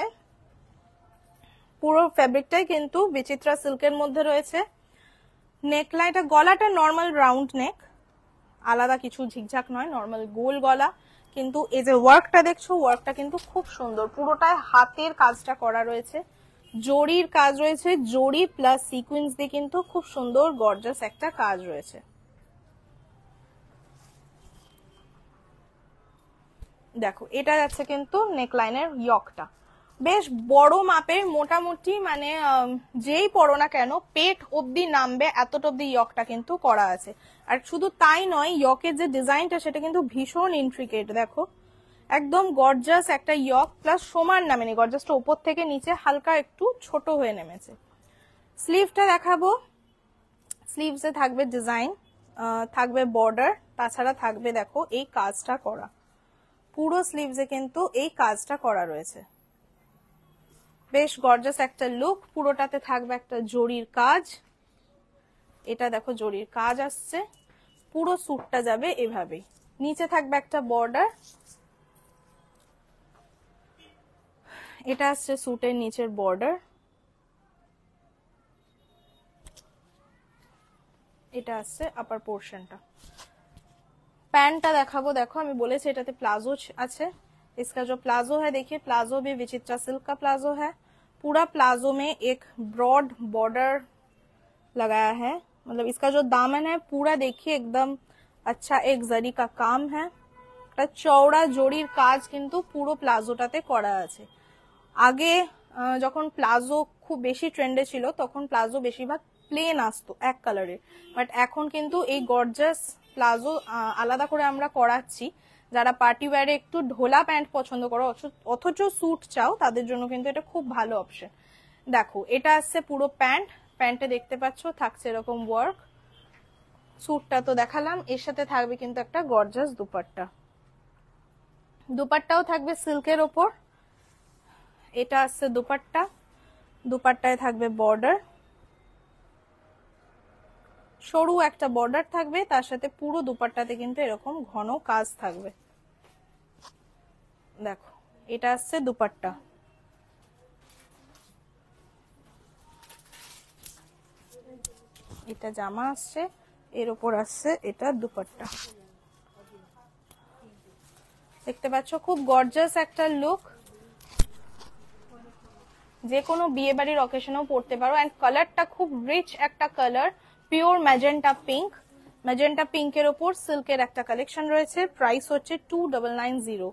পুরো ফেব্রিকটাই কিন্তু বিচিত্রা সিল্কের মধ্যে রয়েছে। নেকলাইনটা, গলাটা নর্মাল রাউন্ড নেক, আলাদা কিছু ঝিকঝাক নয়, নর্মাল গোল গলা, কিন্তু এই যে ওয়ার্কটা দেখছো, ওয়ার্কটা কিন্তু খুব সুন্দর, পুরোটায় হাতের কাজটা করা রয়েছে, জরির কাজ রয়েছে, জরি প্লাস সিকোয়েন্স দিয়ে কিন্তু খুব সুন্দর গর্জাস একটা কাজ রয়েছে। দেখো এটা যাচ্ছে কিন্তু নেকলাইনের ইয়কটা বেশ বড় মাপের, মোটামুটি মানে যেই পরো না কেন পেট অবধি নামবে এতটা অবধি ইয়কটা কিন্তু করা আছে। আর শুধু তাই নয়, ইয়কের যে ডিজাইনটা সেটা কিন্তু ভীষণ ইন্ট্রিকেট, দেখো একদম গর্জাস একটা ইয়ক, প্লাস সমান নামেনি, গর্জাসটা উপর থেকে নিচে হালকা একটু ছোট হয়ে নেমেছে। স্লিভটা দেখাবো, স্লিভসে থাকবে ডিজাইন, থাকবে বর্ডার, তাছাড়া থাকবে দেখো এই কাজটা করা, পুরো স্লিভসে কিন্তু এই কাজটা করা রয়েছে, বেশ গর্জাস একটা লুক। পুরোটাতে থাকবে একটা জরির কাজ, এটা দেখো জরির কাজ আসছে, পুরো স্যুটটা যাবে এভাবেই, নিচে থাকবে একটা বর্ডার, এটা আসছে স্যুটের নিচের বর্ডার, এটা আসছে আপার পোর্শনটা। पैंटটা দেখাবো, দেখো আমি বলেছি এটাতে प्लाजो আছে। इसका जो प्लाजो है देखिए, प्लाजो भी विचित्रा सिल्क का प्लाजो है, पूरा प्लाजो में एक ब्रॉड बॉर्डर लगाया है, मतलब इसका जो दामन है पूरा देखिए एकदम अच्छा एक जरी का काम है, চওড়া জরির কাজ কিন্তু পুরো প্লাজোটাতে করা আছে। আগে যখন প্লাজো খুব বেশি ট্রেন্ডে ছিল তখন প্লাজো বেশিরভাগ প্লেন আসতো এক কালারের, বাট এখন কিন্তু এই গর্জাস প্লাজো আলাদা করে আমরা করাচ্ছি। যারা পার্টি ওয়্যারে একটু ঢোলা প্যান্ট পছন্দ করো অথচ স্যুট চাও তাদের জন্য কিন্তু এটা খুব ভালো অপশন। দেখো এটা আসছে পুরো প্যান্ট, প্যান্টে দেখতে পাচ্ছ থাকছে এরকম ওয়ার্ক, স্যুটটা তো দেখালাম, এর সাথে থাকবে কিন্তু একটা গর্জাস দুপাট্টা, দুপাট্টাও থাকবে সিল্কের ওপর, এটা আসছে দুপাট্টা, দুপাট্টায় থাকবে বর্ডার, সরু একটা বর্ডার থাকবে, তার সাথে পুরো দুপাট্টাতে কিন্তু এরকম ঘন কাজ থাকবে। দেখো এটা আসছে দুপাট্টা, এটা জামা আসছে, এর উপর আসছে এটা দুপাট্টা, দেখতে পাচ্ছ খুব গর্জাস একটা লুক, যে কোনো বিয়ে বাড়ির অকেশনেও পড়তে পারো। এন্ড কালারটা খুব রিচ একটা colour, pure magenta pink, magenta পিঙ্কের ওপর সিল্কের একটা কালেকশন রয়েছে, প্রাইস হচ্ছে 2990।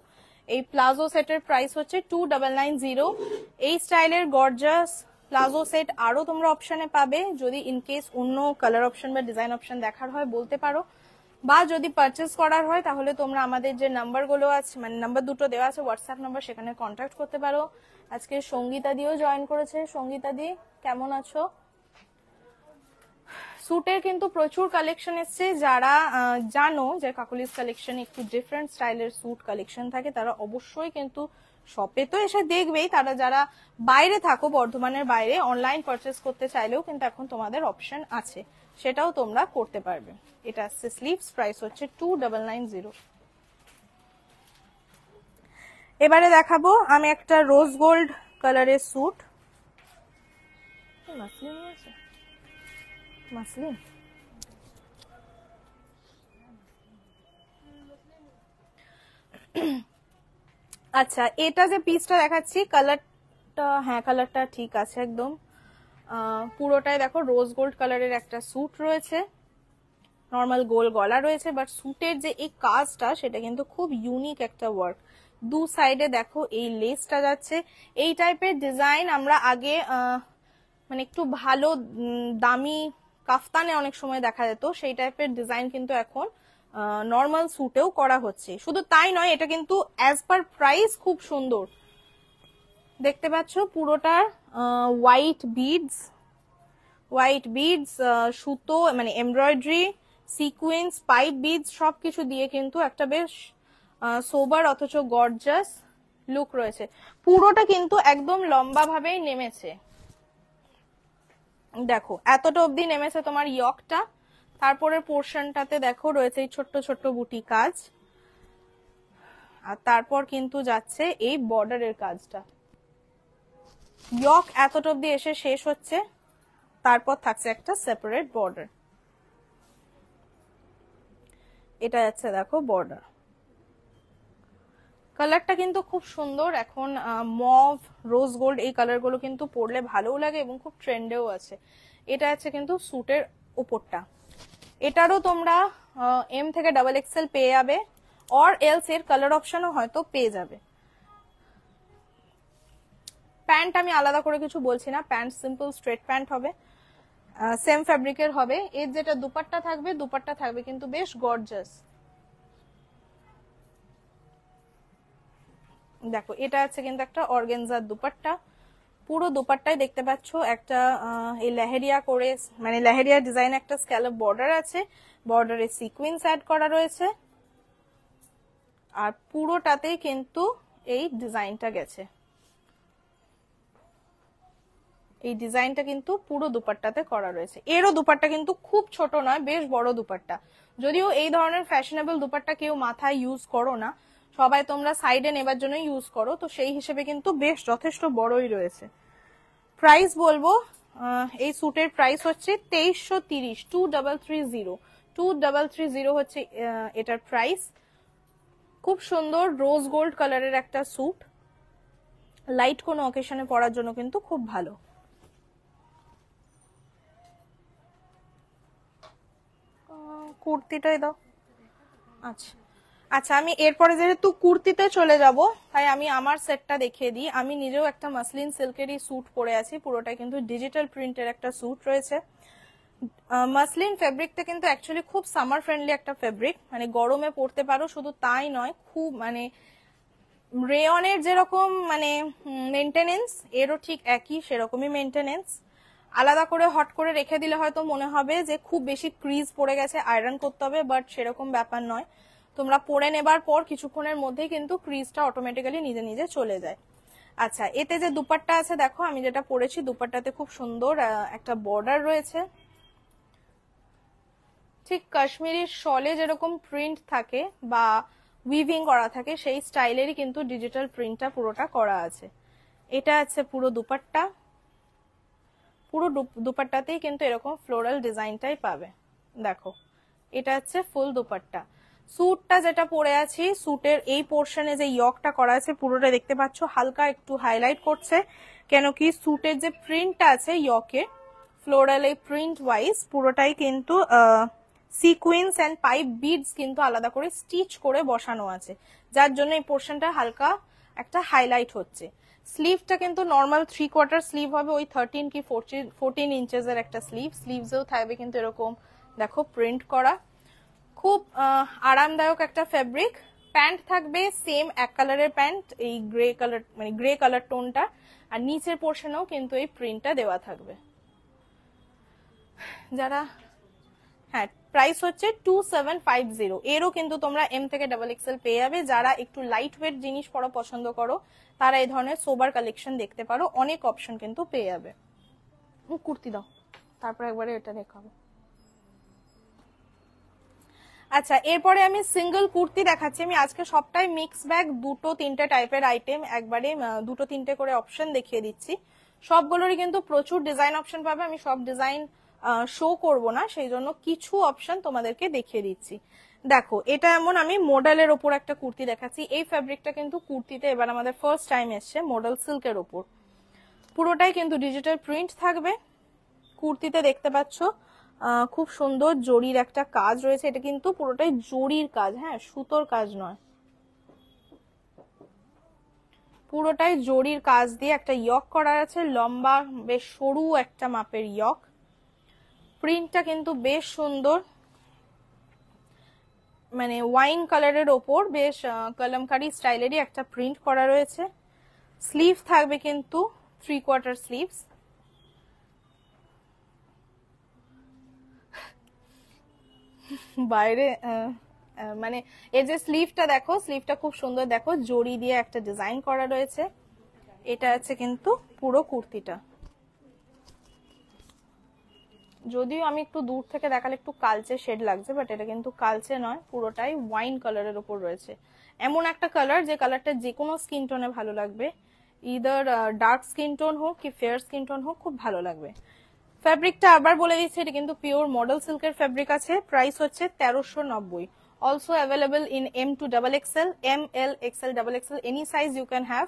এই প্লাজো সেটের প্রাইস হচ্ছে 2990। এই স্টাইলের গর্জাস প্লাজো সেট আরো তোমরা অপশনে পাবে, যদি ইনকেস অন্য কালার অপশন বা ডিজাইন অপশন দেখার হয় বলতে পারো, বা যদি পারচেস করার হয় তাহলে তোমরা আমাদের যে নাম্বারগুলো আছে, মানে নাম্বার দুটো দেওয়া আছে হোয়াটসঅ্যাপ নাম্বার, সেখানে কন্ট্যাক্ট করতে পারো। আজকে সঙ্গীতা দিও জয়েন করেছে, সঙ্গীতা দি কেমন আছো? স্যুটের কিন্তু প্রচুর কালেকশন এসছে, যারা জানো যে কাকুলিস কালেকশন একটু ডিফারেন্ট স্টাইলের স্যুট কালেকশন থাকে তারা অবশ্যই কিন্তু শপে তো এসে দেখবেই, তারা যারা বাইরে থাকো বর্ধমানের বাইরে অনলাইন পারচেস করতে চাইলেও কিন্তু এখন তোমাদের অপশন আছে, সেটাও তোমরা করতে পারবে। এটা আসছে স্লিভস, প্রাইস হচ্ছে 2990। এবারে দেখাবো আমি একটা রোজ গোল্ড কালারের স্যুট, মাসলিন আছে, মাসলিন, আচ্ছা এটা যে পিসটা দেখাচ্ছি কালারটা, হ্যাঁ কালারটা ঠিক আছে একদম, পুরোটাই দেখো রোজ গোল্ড কালারের একটা স্যুট রয়েছে, নর্মাল গোল গলা রয়েছে, বাট স্যুটের যে এই কাজটা সেটা কিন্তু খুব ইউনিক একটা ওয়ার্ক, দু সাইডে দেখো এই লেসটা যাচ্ছে। এই টাইপের ডিজাইন আমরা আগে মানে একটু ভালো দামি কাফতানে অনেক সময় দেখা যেত, সেই টাইপের ডিজাইন কিন্তু এখন নর্মাল স্যুটেও করা হচ্ছে। শুধু তাই নয়, এটা কিন্তু অ্যাজ পার প্রাইস খুব সুন্দর, দেখতে পাচ্ছ পুরোটার হোয়াইট বিডস সুতো মানে এমব্রয়ডারি সিকোয়েন্স পাইপ বিডস সবকিছু দিয়ে কিন্তু একটা বেশ সোবার অথচ গর্জাস লুক রয়েছে। পুরোটা কিন্তু একদম লম্বা ভাবেই নেমেছে, দেখো এতটা অবধি নেমেছে তোমার ইয়কটা। তারপরের পোর্শনটাতে দেখো রয়েছে এই ছোট্ট ছোট্ট বুটি কাজ, আর তারপর কিন্তু যাচ্ছে এই বর্ডারের কাজটা। ইয়ক এতটা অবধি এসে শেষ হচ্ছে, তারপর থাকছে একটা সেপারেট বর্ডার। এটা যাচ্ছে দেখো বর্ডার। কালারটা কিন্তু খুব সুন্দর, এখন মভ রোজ গোল্ড এই কালার গুলো কিন্তু পরলে ভালোও লাগে এবং খুব ট্রেন্ডেও আছে। এটা আছে কিন্তু স্যুটের উপরটা। এটারও তোমরা এম থেকে ডাবল এক্সেল পেয়ে যাবে, অর এলস এর কালার অপশনও হয়তো পেয়ে যাবে। প্যান্ট আমি আলাদা করে কিছু বলছি না, প্যান্ট সিম্পল স্ট্রেট প্যান্ট হবে, সেম ফ্যাব্রিকের হবে। এর যেটা দুপাট্টা থাকবে কিন্তু বেশ গর্জাস। দেখো এটা আছে কিন্তু একটা অর্গানজার দুপাট্টা, পুরো দুপাট্টায় দেখতে পাচ্ছ একটা এই লেহেরিয়া করে মানে লেহেরিয়া ডিজাইন একটা স্ক্যালপ বর্ডার আছে, বর্ডারে সিকোয়েন্স অ্যাড করা রয়েছে, আর পুরোটাতেই কিন্তু এই ডিজাইনটা গেছে। এই ডিজাইনটা কিন্তু পুরো দুপাট্টাতে করা রয়েছে। এরও দুপাট্টা কিন্তু খুব ছোট নয়, বেশ বড় দুপাট্টা। যদিও এই ধরনের ফ্যাশনেবল দুপাট্টা কেউ মাথায় ইউজ করো না, সবাই তোমরা সাইডে নেবার জন্য ইউজ করো, তো সেই হিসেবে কিন্তু বেশ যথেষ্ট বড়ই রয়েছে। প্রাইস বলবো, এই স্যুটের প্রাইস হচ্ছে 2330, 2330 হচ্ছে এটার প্রাইস। খুব সুন্দর রোজ গোল্ড কালারের একটা স্যুট, লাইট কোনো অকেশনে পরার জন্য কিন্তু খুব ভালো। কুর্তিটাই দাও। আচ্ছা আচ্ছা, আমি এরপরে যেহেতু কুর্তিতে চলে যাব, তাই আমি আমার সেটটা দেখিয়ে দিই। আমি নিজেও একটা মাসলিন সিল্কেরই স্যুট পরে আছি, পুরোটা কিন্তু ডিজিটাল প্রিন্টের একটা স্যুট রয়েছে। মাসলিন ফেব্রিকটা কিন্তু অ্যাকচুয়ালি খুব সামার ফ্রেন্ডলি একটা ফেব্রিক, মানে গরমে পরতে পারো, শুধু তাই নয় খুব মানে রেয়নের যেরকম মানে মেনটেনেন্স, এরও ঠিক একই সেরকমই মেনটেনেন্স। আলাদা করে হট করে রেখে দিলে হয়তো মনে হবে যে খুব বেশি ক্রিজ পড়ে গেছে, আয়রন করতে হবে, বাট সেরকম ব্যাপার নয়। তোমরা পরে নেবার পর কিছুক্ষণের মধ্যেই কিন্তু ক্রিজটা অটোমেটিক্যালি নিজে নিজে চলে যায়। আচ্ছা, এতে যে দুপাট্টা আছে দেখো, আমি যেটা পরেছি দুপাট্টাতে খুব সুন্দর একটা বর্ডার রয়েছে, ঠিক কাশ্মীরি শলে যেরকম প্রিন্ট থাকে বা উইভিং করা থাকে সেই স্টাইলেরই কিন্তু ডিজিটাল প্রিন্টটা পুরোটা করা আছে। এটা আছে পুরো দুপাট্টা, পুরো দুপাট্টাতেই কিন্তু এরকম ফ্লোরাল ডিজাইনটাই পাবে। দেখো এটা হচ্ছে ফুল দুপাট্টা। স্যুটটা যেটা পরে আছি, স্যুটের এই পোর্শনে যে ইয়কটা করা আছে পুরোটা দেখতে পাচ্ছ হালকা একটু হাইলাইট করছে, কেন কি স্যুটের যে প্রিন্টটা আছে ইয়কে ফ্লোরাল এই প্রিন্ট ওয়াইজ পুরোটাই কিন্তু সিকোয়েন্স এন্ড পাইপ বিডস কিন্তু আলাদা করে স্টিচ করে বসানো আছে, যার জন্য এই পোর্শনটা হালকা একটা হাইলাইট হচ্ছে। স্লিভটা কিন্তু নর্মাল 3/4 স্লিভ হবে, ওই 13 কি 14 ইঞ্চেস এর একটা স্লিভ। স্লিভসেও থাকবে কিন্তু এরকম দেখো প্রিন্ট করা, খুব আরামদায়ক একটা ফেব্রিক। প্যান্ট থাকবে সেম এক কালারের প্যান্ট, এই গ্রে কালার মানে গ্রে কালার টোনটা, আর নিচের পোর্শনেও কিন্তু এই প্রিন্টটা দেওয়া থাকবে। যারা হ্যাঁ, প্রাইস হচ্ছে 2750। এরও কিন্তু তোমরা এম থেকে ডাবল এক্সেল পেয়ে যাবে। যারা একটু লাইট ওয়েট জিনিস পরা পছন্দ করো তারা এই ধরনের সোবার কালেকশন দেখতে পারো, অনেক অপশন কিন্তু পেয়ে যাবে। কুর্তি দাও, তারপর একবারে এটা দেখাবো। আচ্ছা, এরপরে আমি সিঙ্গেল কুর্তি দেখাচ্ছি। আমি আজকে সবটাই মিক্স ব্যাগ, দুটো তিনটে টাইপের আইটেম, একবারে দুটো তিনটে করে অপশন দেখিয়ে দিচ্ছি। সবগুলোরই কিন্তু প্রচুর ডিজাইন অপশন পাবে, আমি সব ডিজাইন শো করব না, সেই জন্য কিছু অপশন তোমাদেরকে দেখিয়ে দিচ্ছি। দেখো এটা এমন আমি মডেলের ওপর একটা কুর্তি দেখাচ্ছি। এই ফ্যাব্রিকটা কিন্তু কুর্তিতে এবার আমাদের ফার্স্ট টাইম এসছে, মডেল সিল্কের ওপর, পুরোটাই কিন্তু ডিজিটাল প্রিন্ট থাকবে। কুর্তিতে দেখতে পাচ্ছ খুব সুন্দর জরির একটা কাজ রয়েছে, এটা কিন্তু পুরোটাই জরির কাজ, হ্যাঁ সুতোর কাজ নয়, পুরোটাই জরির কাজ দিয়ে একটা ইয়ক করা আছে, লম্বা বেশ সরু একটা মাপের ইয়ক। প্রিন্টটা কিন্তু বেশ সুন্দর, মানে ওয়াইন কালারের ওপর বেশ কলমকারী স্টাইলেরই একটা প্রিন্ট করা রয়েছে। স্লিভ থাকবে কিন্তু 3/4 স্লিভস। বাইরে মানে এই যে স্লিভটা দেখো, স্লিভটা খুব সুন্দর, দেখো জড়ি দিয়ে একটা ডিজাইন করা রয়েছে। এটা আছে কিন্তু পুরো কুর্তিটা। যদিও আমি একটু দূর থেকে দেখালে একটু কালচে শেড লাগছে, বাট এটা কিন্তু কালচে নয়, পুরোটাই ওয়াইন কালারের উপর রয়েছে। এমন একটা কালার যে কালারটা যে কোনো স্কিন টোনে ভালো লাগবে, ইদার ডার্ক স্কিন টোন হোক কি ফেয়ার স্কিন টোন হোক, খুব ভালো লাগবে। ফ্যাব্রিকটা আবার বলে দিচ্ছি, এটা কিন্তু পিওর মডেল সিল্কের ফ্যাব্রিক আছে। প্রাইস হচ্ছে 1390। Also available in M2XXL, ML, XL, XXL, any size you can have.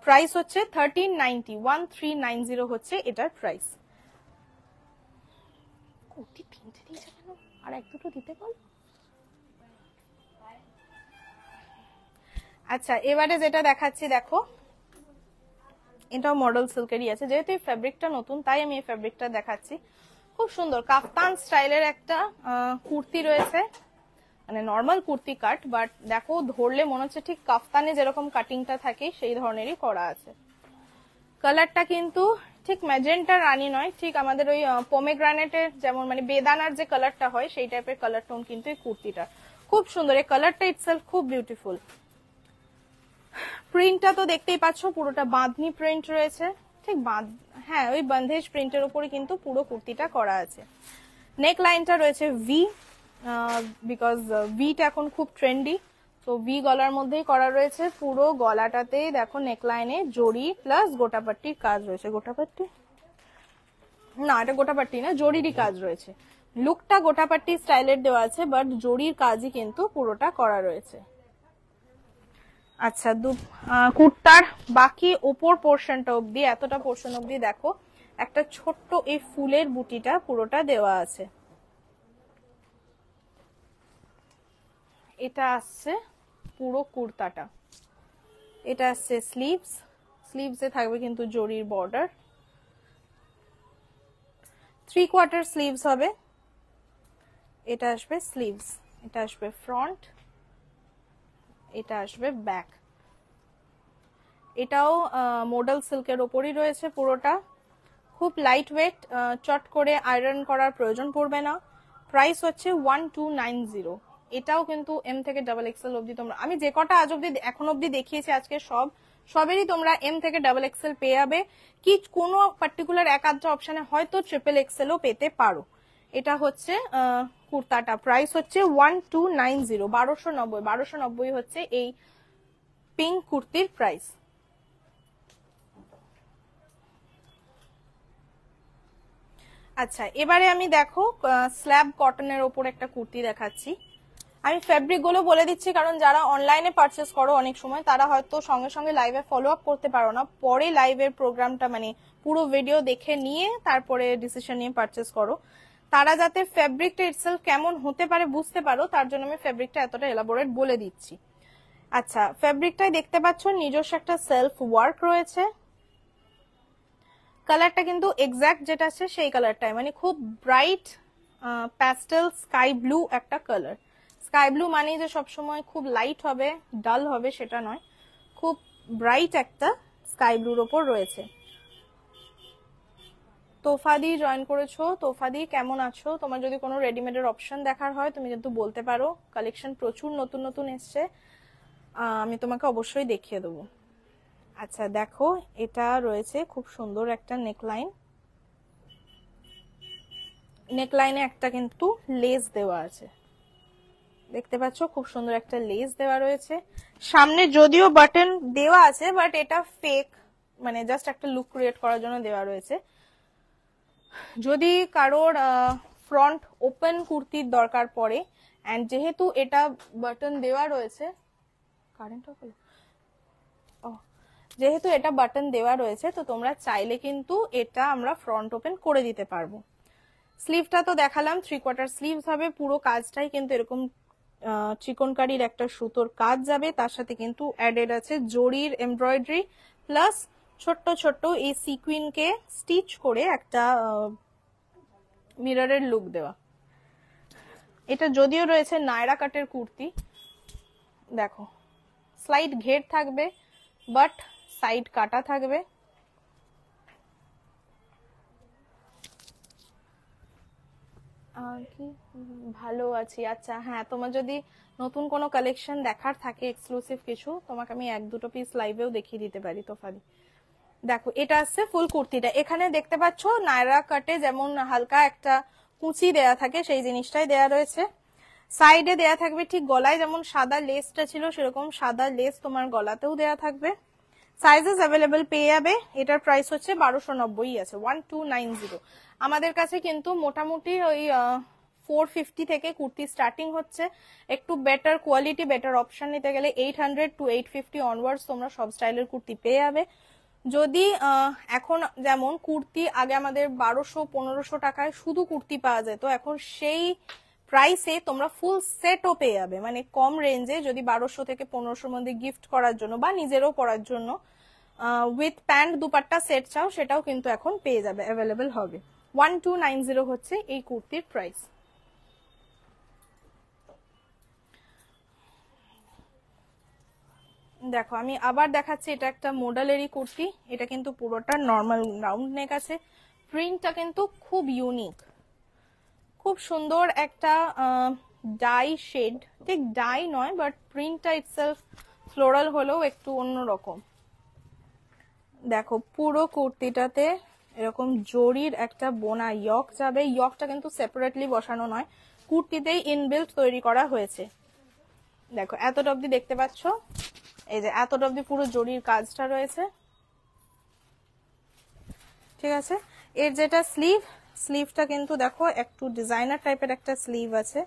Price হচ্ছে 1390, 1390 হচ্ছে এটার প্রাইস। কুর্তি তিনটে দিয়েছে কেন, আর এক দুটো দিতে বল। আচ্ছা, এবারে যেটা দেখাচ্ছি দেখো, এটাও মডেল সিল্কেরই আছে। যেহেতু এই ফ্যাব্রিকটা নতুন তাই আমি এই ফ্যাব্রিকটা দেখাচ্ছি। খুব সুন্দর কাফতান স্টাইলের একটা কুর্তি রয়েছে, মানে নর্মাল কুর্তি কাট, বাট দেখো ধরলে মনে হচ্ছে ঠিক কাফতানে যেরকম কাটিংটা থাকে সেই ধরনেরই করা আছে। কালারটা কিন্তু ঠিক ম্যাজেন্টা রানী নয়, ঠিক আমাদের ওই পমেগ্রানেটের যেমন মানে বেদানার যে কালারটা হয় সেই টাইপের কালার টোন কিন্তু এই কুর্তিটা। খুব সুন্দর, এই কালারটা ইটসেলফ খুব বিউটিফুল। প্রিন্টটা তো দেখতেই পাচ্ছ, পুরোটা বাঁধনি প্রিন্ট রয়েছে, ঠিক হ্যাঁ ওই বন্ধেজ প্রিন্টের উপরে কিন্তু পুরো কুর্তিটা করা আছে। নেক লাইনটা রয়েছে ভি, বিকজ ভিটা এখন খুব ট্রেন্ডি, তো ভি গলার মধ্যেই করা রয়েছে। পুরো গলাটাতেই দেখো নেকলাইনে জড়ি প্লাস গোটাপাট্টির কাজ রয়েছে। গোটাপাট্টি না, এটা গোটাপাট্টি না, জড়িরই কাজ রয়েছে। লুকটা গোটাপাট্টি স্টাইলের দেওয়া আছে, বাট জড়ির কাজই কিন্তু পুরোটা করা রয়েছে। আচ্ছা, কুর্তার বাকি উপর পোর্শনটা অবধি, এতটা পোর্শন অবধি দেখো একটা ছোট্ট এই ফুলের বুটিটা পুরোটা দেওয়া আছে। এটা আসছে পুরো কুর্তাটা। এটা আসছে স্লিভস, স্লিভসে থাকবে কিন্তু জরির বর্ডার। 3/4 স্লিভস হবে। এটা আসবে স্লিভস, এটা আসবে ফ্রন্ট, এটা আসবে ব্যাক। এটাও মডেল সিল্কের ওপরই রয়েছে পুরোটা। খুব লাইট ওয়েট, চট করে আয়রন করার প্রয়োজন পড়বে না। প্রাইস হচ্ছে 1290। এটাও কিন্তু এম থেকে XXL অবধি তোমরা, আমি যে কটা আজ অব্দি এখন অব্দি দেখিয়েছি আজকে সবেরই তোমরা এম থেকে XXL পেয়ে যাবে। কি কোনো পার্টিকুলার এক আধটা অপশনে হয়তো XXL ও পেতে পারো। এটা হচ্ছে কুর্তাটা, প্রাইস হচ্ছে 1290, 1290, 1290 হচ্ছে এই পিঙ্ক কুর্তির প্রাইস। আচ্ছা, এবারে আমি দেখো স্ল্যাব কটনের ওপর একটা কুর্তি দেখাচ্ছি। আমি ফ্যাব্রিক গুলো বলে দিচ্ছি, কারণ যারা অনলাইনে পারচেস করো অনেক সময় তারা হয়তো সঙ্গে সঙ্গে লাইভে ফলো আপ করতে পারো না, পরে লাইভের প্রোগ্রামটা মানে পুরো ভিডিও দেখে নিয়ে তারপরে ডিসিশন নিয়ে পারচেস করো। তারা যাতে ফ্যাব্রিকটা ইটসেলফ কেমন হতে পারে বুঝতে পারো, তার জন্য আমি ফ্যাব্রিকটা এতটা এলাবোরেট বলে দিচ্ছি। আচ্ছা, ফ্যাব্রিকটাই দেখতে পাচ্ছ নিজস্ব একটা সেলফ ওয়ার্ক রয়েছে। কালারটা কিন্তু এক্সাক্ট যেটা আছে সেই কালারটাই, মানে খুব ব্রাইট প্যাস্টেল স্কাই ব্লু একটা কালার। স্কাই ব্লু মানে যে সবসময় খুব লাইট হবে ডাল হবে সেটা নয়, খুব ব্রাইট একটা স্কাই ব্লুর ওপর রয়েছে। তোফাদি জয়েন করেছো, তোফাদি কেমন আছো? তোমার যদি কোনো রেডিমেডের অপশন দেখার হয় তুমি কিন্তু বলতে পারো, কালেকশন প্রচুর নতুন নতুন এসছে, আমি তোমাকে অবশ্যই দেখিয়ে দেবো। আচ্ছা দেখো, এটা রয়েছে খুব সুন্দর একটা নেকলাইন, নেকলাইনে একটা কিন্তু লেস দেওয়া আছে, দেখতে পাচ্ছ খুব সুন্দর একটা লেস দেওয়া রয়েছে। সামনে যদিও বাটন দেওয়া আছে বাট এটা ফেক, মানে জাস্ট একটা লুক ক্রিয়েট করার জন্য দেওয়া রয়েছে। যদি কারোর ফ্রন্ট ওপেন কুর্তির দরকার পড়ে, এন্ড যেহেতু এটা বাটন দেওয়া রয়েছে, কারেন্ট অফ হলো, যেহেতু এটা বাটন দেওয়া রয়েছে তো তোমরা চাইলে কিন্তু এটা আমরা ফ্রন্ট ওপেন করে দিতে পারবো। স্লিভটা তো দেখালাম, 3/4 স্লিভস হবে, পুরো কাজটাই কিন্তু এরকম চিকনকারির একটা সুতোর কাজ যাবে, তার সাথে কিন্তু অ্যাডেড আছে জরির এমব্রয়ডারি প্লাস ছোট্ট ছোট্ট এই সিকুইনকে স্টিচ করে একটা মিররের লুক দেওয়া। এটা যদিও রয়েছে নায়রা কাটের কুর্তি, দেখো স্লাইড ঘের থাকবে বাট সাইড কাটা থাকবে। কি ভালো আছি। আচ্ছা হ্যাঁ, তোমার যদি নতুন কোনো কালেকশন দেখার থাকে এক্সক্লুসিভ কিছু, তোমাকে আমি এক দুটো পিস লাইভেও দেখিয়ে দিতে পারি তোফালি। দেখো এটা আসছে ফুল কুর্তিটা, এখানে দেখতে পাচ্ছ নায়রা কাটে যেমন হালকা একটা কুচি দেয়া থাকে সেই জিনিসটাই দেয়া রয়েছে। সাইডে দেয়া থাকবে ঠিক গলায় যেমন সাদা লেসটা ছিল সেরকম সাদা লেস তোমার গলাতেও দেয়া থাকবে। সাইজেস অ্যাভেলেবেল পেয়ে যাবে। এটার প্রাইস হচ্ছে 1290 আছে, 1290। আমাদের কাছে কিন্তু মোটামুটি ওই 450 থেকে কুর্তি স্টার্টিং হচ্ছে। একটু বেটার কোয়ালিটি বেটার অপশন নিতে গেলে 800 to 850 অনওয়ার্ডস তোমরা সব স্টাইলের কুর্তি পেয়ে যাবে। যদি এখন যেমন কুর্তি আগে আমাদের 1200-1500 টাকায় শুধু কুর্তি পাওয়া যেত, এখন সেই প্রাইসে তোমরা ফুল সেটও পেয়ে যাবে। মানে কম রেঞ্জে যদি 1200 থেকে 1500 মধ্যে গিফট করার জন্য বা নিজেরও পরার জন্য উইথ প্যান্ট দুপাট্টা সেট চাও, সেটাও কিন্তু এখন পেয়ে যাবে, অ্যাভেলেবেল হবে। 1290 হচ্ছে এই কুর্তির প্রাইস। দেখো আমি আবার দেখাচ্ছি, এটা একটা মডেলেরই কুর্তি। এটা কিন্তু পুরোটা নর্মাল রাউন্ড নেক আছে। প্রিন্টটা কিন্তু খুব ইউনিক, খুব সুন্দর একটা ডাই শেড, ঠিক ডাই নয় বাট প্রিন্টটা ইটসেলফ ফ্লোরাল হলেও একটু অন্যরকম। দেখো পুরো কুর্তিটাতে এরকম জরির একটা বোনা ইয়ক যাবে। ইয়কটা কিন্তু সেপারেটলি বসানো নয়, কুর্তিতেই ইনবিল্ট তৈরি করা হয়েছে। দেখো এতটা অব্দি দেখতে পাচ্ছ, এই যে এতটা অব্দি পুরো জরির কাজটা রয়েছে, ঠিক আছে। এর যেটা স্লিভ, স্লিভটা কিন্তু দেখো একটু ডিজাইনার টাইপের একটা স্লিভ আছে।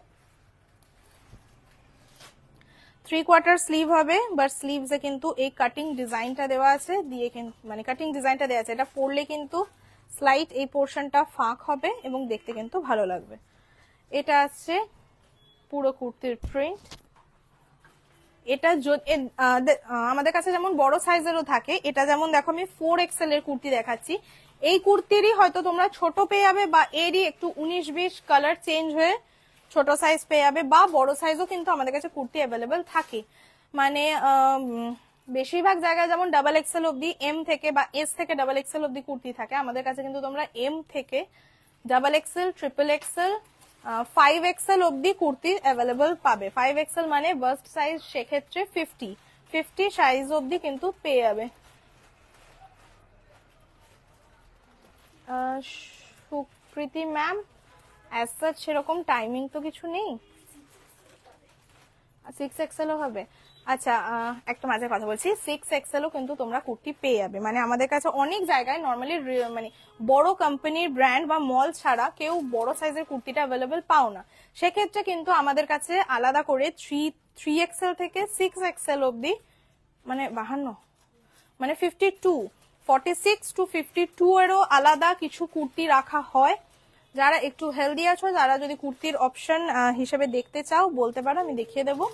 3/4 স্লিভ হবে, বাট স্লিভসে কিন্তু এই কাটিং ডিজাইনটা দেওয়া আছে, দিয়ে মানে কাটিং ডিজাইনটা দেওয়া আছে। এটা পরলে কিন্তু স্লাইট এই পোর্শনটা ফাঁক হবে এবং দেখতে কিন্তু ভালো লাগবে। এটা আছে পুরো কুর্তির প্রিন্ট। এটা আমাদের কাছে যেমন বড় সাইজেরও থাকে, এটা যেমন দেখো আমি 4XL এর কুর্তি দেখাচ্ছি, এই কুর্তিরই হয়তো তোমরা ছোট পেয়ে যাবে বা এরই একটু 19-20 কালার চেঞ্জ হয়ে ছোট সাইজ পেয়ে যাবে, বা বড় সাইজও কিন্তু আমাদের কাছে কুর্তি অ্যাভেলেবেল থাকে। মানে বেশিরভাগ জায়গায় যেমন XXL অব্দি, এম থেকে বা এস থেকে XXL অব্দি কুর্তি থাকে, আমাদের কাছে কিন্তু তোমরা এম থেকে XXL, XXL, 5XL অব্দি কুর্তি অ্যাভেলেবল পাবে। 5XL মানে বাস্ট সাইজ, সেক্ষেত্রে 50 সাইজ অব্দি কিন্তু পেয়ে যাবে। সুকৃতি ম্যাম অ্যাজ সাচ সেরকম টাইমিং তো কিছু নেই, 6XL ও হবে। আচ্ছা একটা মাঝে কথা বলছি, 6XL ও কিন্তু তোমরা কুর্তি পেয়ে যাবে। মানে আমাদের কাছে অনেক জায়গায় নর্মালি মানে বড় কোম্পানির ব্র্যান্ড বা মল ছাড়া কেউ বড় সাইজের কুর্তিটা অ্যাভেলেবেল পাও না। সেক্ষেত্রে কিন্তু আমাদের কাছে আলাদা করে 3XL থেকে 6XL অব্দি, মানে 52, মানে 46 to 52 এরও আলাদা কিছু কুর্তি রাখা হয়। যারা একটু হেলদি আছো, যারা যদি কুর্তির অপশন হিসেবে দেখতে চাও বলতে পারো, আমি দেখিয়ে দেবো।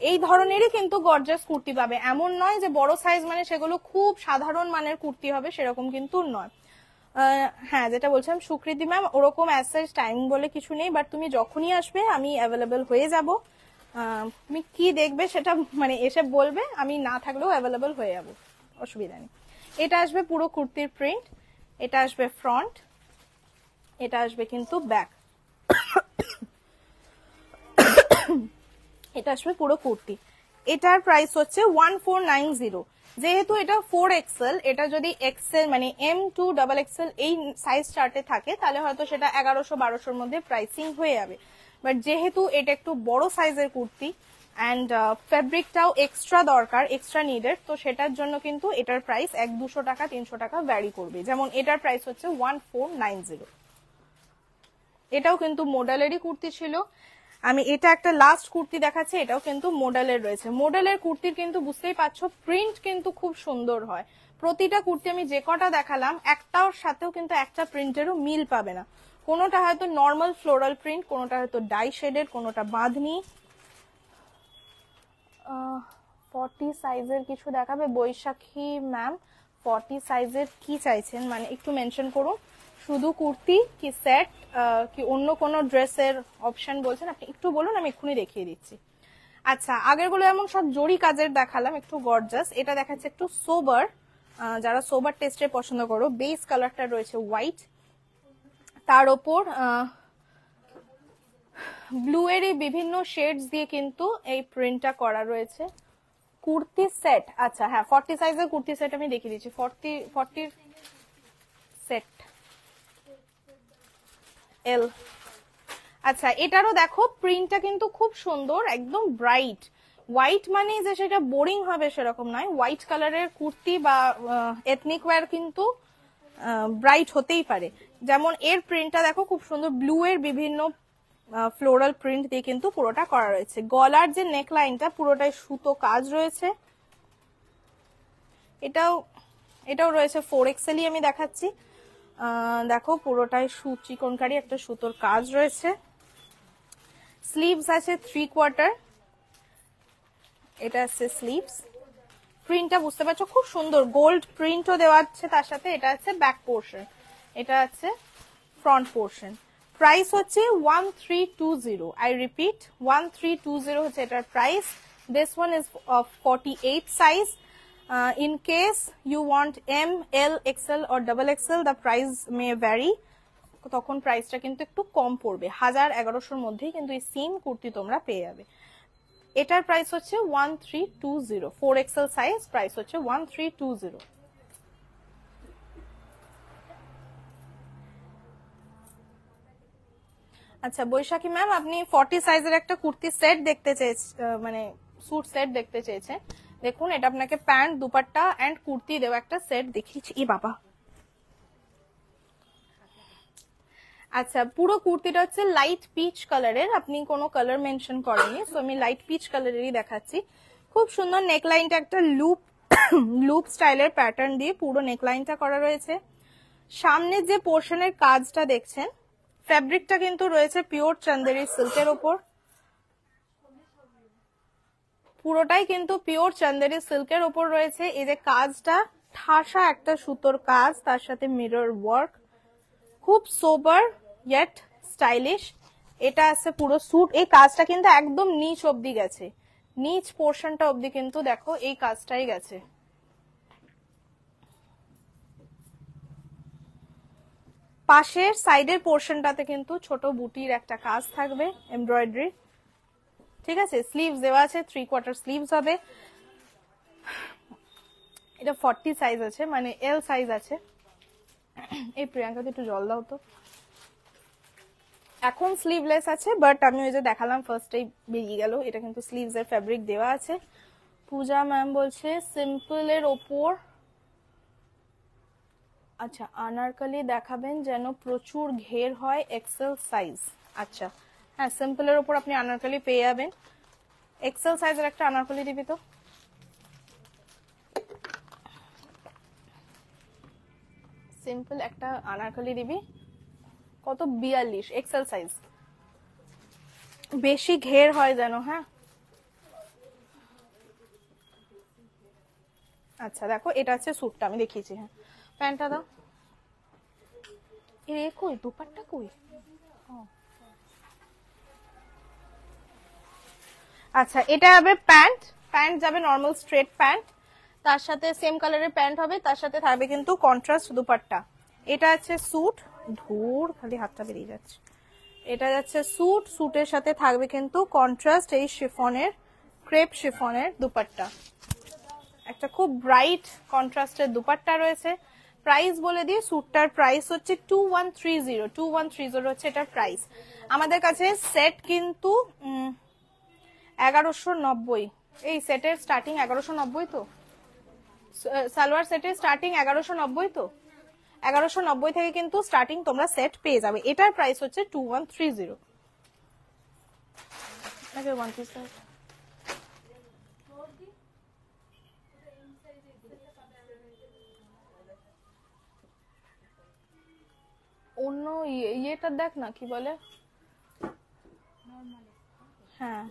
এই ধরনেরই কিন্তু গর্জাস কুর্তি পাবে, এমন নয় যে বড় সাইজ মানে সেগুলো খুব সাধারণ মানের কুর্তি হবে, সেরকম কিন্তু নয়। হ্যাঁ যেটা বলছিলাম সুকৃতি ম্যাম, ওরকম অ্যাজ সাচ টাইম বলে কিছু নেই, বাট তুমি যখনই আসবে আমি অ্যাভেলেবেল হয়ে যাব। তুমি কি দেখবে সেটা মানে এসে বলবে, আমি না থাকলেও অ্যাভেলেবেল হয়ে যাবো, অসুবিধা নেই। এটা আসবে পুরো কুর্তির প্রিন্ট, এটা আসবে ফ্রন্ট, এটা আসবে কিন্তু ব্যাক, এটা আসবে পুরো কুর্তি। এটার প্রাইস হচ্ছে 1490। যেহেতু এটা 4XL, এটা যদি XL মানে M2 XXL এই সাইজ চার্টে থাকে তাহলে হয়তো সেটা 1100-1200 মধ্যে প্রাইসিং হয়ে যাবে। বাট যেহেতু এটা একটু বড় সাইজের কুর্তি অ্যান্ড ফেব্রিকটাও এক্সট্রা দরকার, এক্সট্রা নিডেড, তো সেটার জন্য কিন্তু এটার প্রাইস 100-200 টাকা 300 টাকা ভ্যারি করবে। যেমন এটার প্রাইস হচ্ছে 1490। এটাও কিন্তু মডেলেরই কুর্তি ছিল। আমি এটা একটা লাস্ট কুর্তি দেখাচ্ছি, এটাও কিন্তু মডেলের রয়েছে। মডেলের কুর্তির কিন্তু বুঝতেই পারছো প্রিন্ট কিন্তু খুব সুন্দর হয়। প্রতিটা কুর্তি আমি যে কটা দেখালাম একটার সাথেও কিন্তু একটা প্রিন্টেরও মিল পাবে না। কোনোটা হয়তো নর্মাল ফ্লোরাল প্রিন্ট, কোনোটা হয়তো ডাই শেডের, কোনোটা বাঁধনি। 40 সাইজের কিছু দেখাবে বৈশাখী ম্যাম? 40 সাইজের কি চাইছেন মানে একটু মেনশন করুন। শুধু কুর্তি কি সেট কি অন্য কোনো ড্রেসের অপশন বলছেন আপনি একটু বলুন, আমি এক্ষুনি দেখিয়ে দিচ্ছি। আচ্ছা আগের গুলো এমন সব জরি কাজের দেখালাম একটু গর্জাস, এটা দেখাচ্ছে একটু সোবার, যারা সোবার টেস্টে পছন্দ করো, বেস কালারটা রয়েছে হোয়াইট, তার ওপর ব্লু এরই বিভিন্ন শেডস দিয়ে কিন্তু এই প্রিন্টটা করা রয়েছে। কুর্তি সেট, আচ্ছা হ্যাঁ 40 সাইজের কুর্তি সেট আমি দেখিয়ে দিচ্ছি। 40 সেট এল। আচ্ছা এটারও দেখো প্রিন্টটা কিন্তু খুব সুন্দর, একদম ব্রাইট হোয়াইট, মানে যে সেটা বোরিং হবে সেরকম নয়। হোয়াইট কালারের কুর্তি বা এথনিক ওয়্যার কিন্তু ব্রাইট হতেই পারে। যেমন এর প্রিন্টটা দেখো খুব সুন্দর, ব্লু এর বিভিন্ন ফ্লোরাল প্রিন্ট দিয়ে কিন্তু পুরোটা করা রয়েছে। গলার যে নেক লাইনটা পুরোটাই সুতো কাজ রয়েছে। এটাও রয়েছে 4XL আমি দেখাচ্ছি। দেখো পুরোটাই চিকনকারি একটা সুতোর কাজ রয়েছে। স্লিভস আছে 3/4, এটা আছে স্লিভস। প্রিন্টটা বুঝতে পারছো খুব সুন্দর, গোল্ড প্রিন্টও দেওয়া আছে তার সাথে। এটা আছে ব্যাক পোর্শন, এটা আছে ফ্রন্ট পোর্শন। প্রাইস হচ্ছে 1320, আই রিপিট 1320 হচ্ছে এটার price. This one is 48 size. In case you want M, L, XL or XXL, the price may vary. তখন প্রাইসটা কিন্তু একটু কম পড়বে, 1000-1100 মধ্যেই কিন্তু এই সেম কুর্তি তোমরা পেয়ে যাবে। এটার প্রাইস হচ্ছে 1320, 4XL সাইজ, প্রাইস হচ্ছে 1320। আচ্ছা বৈশাখী ম্যাম, আপনি 40 সাইজের একটা কুর্তি সেট দেখতে চেয়েছেন, মানে স্যুট সেট দেখতে চেয়েছেন। দেখুন এটা আপনাকে প্যান্ট, দুপাট্টা এন্ড কুর্তি দেওয়া একটা সেট দেখিয়েছি। ই বাবা, আচ্ছা পুরো কুর্তিটা হচ্ছে লাইট পিচ কালারের, আপনি কোনো কালার মেনশন করেননি, সো আমি লাইট পিচ কালারেরই দেখাচ্ছি। খুব সুন্দর নেকলাইনটা একটা লুপ স্টাইলের প্যাটার্ন দিয়ে পুরো নেকলাইনটা করা রয়েছে। সামনে যে পোর্শনের কাজটা দেখছেন, ফ্যাব্রিকটা কিন্তু রয়েছে পিওর চান্দেরি সিল্কের ওপর, পুরোটাই কিন্তু পিওর চান্দেরি সিল্কের ওপর রয়েছে। এই যে কাজটা ঠাসা একটা সুতোর কাজ, তার সাথে মিরর ওয়ার্ক, খুব সোবার ইয়েট স্টাইলিশ। এটা আছে পুরো স্যুট, এই কাজটা কিন্তু একদম নিচ অবধি গেছে, নিচ পোর্শনটা অবধি কিন্তু দেখো এই কাজটাই গেছে। পাশের সাইডের পোর্শনটাতে কিন্তু ছোট বুটির একটা কাজ থাকবে, এমব্রয়ডারি, ঠিক আছে। স্লিভস দেওয়া আছে, 3/4 স্লিভস হবে। এটা 40 সাইজ আছে, মানে এল সাইজ আছে। এই প্রিয়াঙ্কাতে একটু জল দাও তো। এখন স্লিভলেস আছে, বাট আমি ওই যে দেখালাম ফার্স্টেই বেরিয়ে গেল, এটা কিন্তু স্লিভস এর ফ্যাব্রিক দেওয়া আছে। পূজা ম্যাম বলছে সিম্পল এর ওপর, আচ্ছা আনারকলি দেখাবেন যেন প্রচুর ঘের হয়, এক্সেল সাইজ। আচ্ছা হ্যাঁ, সিম্পল এর ওপর আপনি আনারকলি পেয়ে যাবেন। এক্সেল সাইজের একটা আনারকলি দিবি তো। সিম্পল একটা আনারকলি দিবি, কত 42, এক্সেল সাইজ, বেশি ঘের হয় যেন। হ্যাঁ আচ্ছা দেখো এটা হচ্ছে স্যুটটা আমি দেখিয়েছি। হ্যাঁ প্যান্টটা দাও। এ কই দুপাট্টা কই? আচ্ছা এটা হবে প্যান্ট, প্যান্ট যাবে নরমাল স্ট্রেট প্যান্ট, তার সাথে সেম কালারের প্যান্ট হবে, তার সাথে থাকবে কিন্তু কন্ট্রাস্ট দুপাট্টা। এটা আছে স্যুট, ধুর খালি হাতটা বেরিয়ে যাচ্ছে। এটা যাচ্ছে স্যুট, স্যুটের সাথে থাকবে কিন্তু কন্ট্রাস্ট এই শিফনের, ক্রেপ শিফনের দুপাট্টা, একটা খুব ব্রাইট কন্ট্রাস্টের দুপাট্টা রয়েছে। প্রাইস বলে দিয়ে, স্যুটটার প্রাইস হচ্ছে 2130 হচ্ছে এটার প্রাইস। আমাদের কাছে সেট কিন্তু 1190, এই সেটের স্টার্টিং 1190 তো, সালোয়ার সেটের স্টার্টিং 1190 তো, 1190 থেকে কিন্তু স্টার্টিং তোমরা সেট পেয়ে যাবে। এটার প্রাইস হচ্ছে 2130। ওয়ান পিস অন্য ইয়েটা দেখ না কি বলে। হ্যাঁ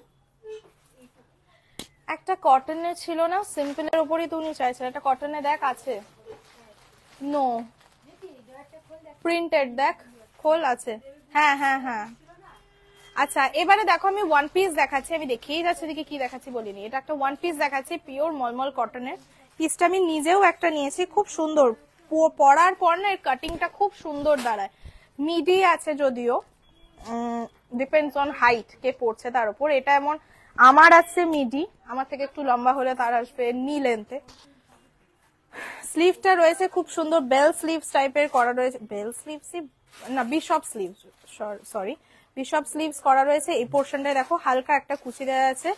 একটা কটনের ছিল না, সিম্পলের উপরই তুমি চাইছিলে, একটা কটনে দেখ আছে, নো প্রিন্টেড, দেখ খোল আছে। হ্যাঁ হ্যাঁ হ্যাঁ আচ্ছা এবারে দেখো আমি ওয়ান পিস দেখাচ্ছি, আমি দেখিয়ে যাচ্ছি দিকে কি দেখাচ্ছি বলিনি। এটা একটা ওয়ান পিস দেখাচ্ছি পিওর মলমল কটনের, পিসটা আমি নিজেও একটা নিয়েছি, খুব সুন্দর, পরার পর না এর কাটিংটা খুব সুন্দর দাঁড়ায়। মিডি আছে যদিও, ডিপেন্ডস অন হাইট, কে পড়ছে তার উপর। এটা এমন আমার আছে মিডি, আমার থেকে একটু লম্বা হলে তার আসবে নি লেন্থে। স্লিভটা রয়েছে খুব সুন্দর, বেল স্লিভস টাইপের করা রয়েছে, বেল স্লিভস না bishop sleeves, sorry bishop sleeves করা রয়েছে। এই পোর্শনটায় দেখো হালকা একটা কুচি দেওয়া আছে,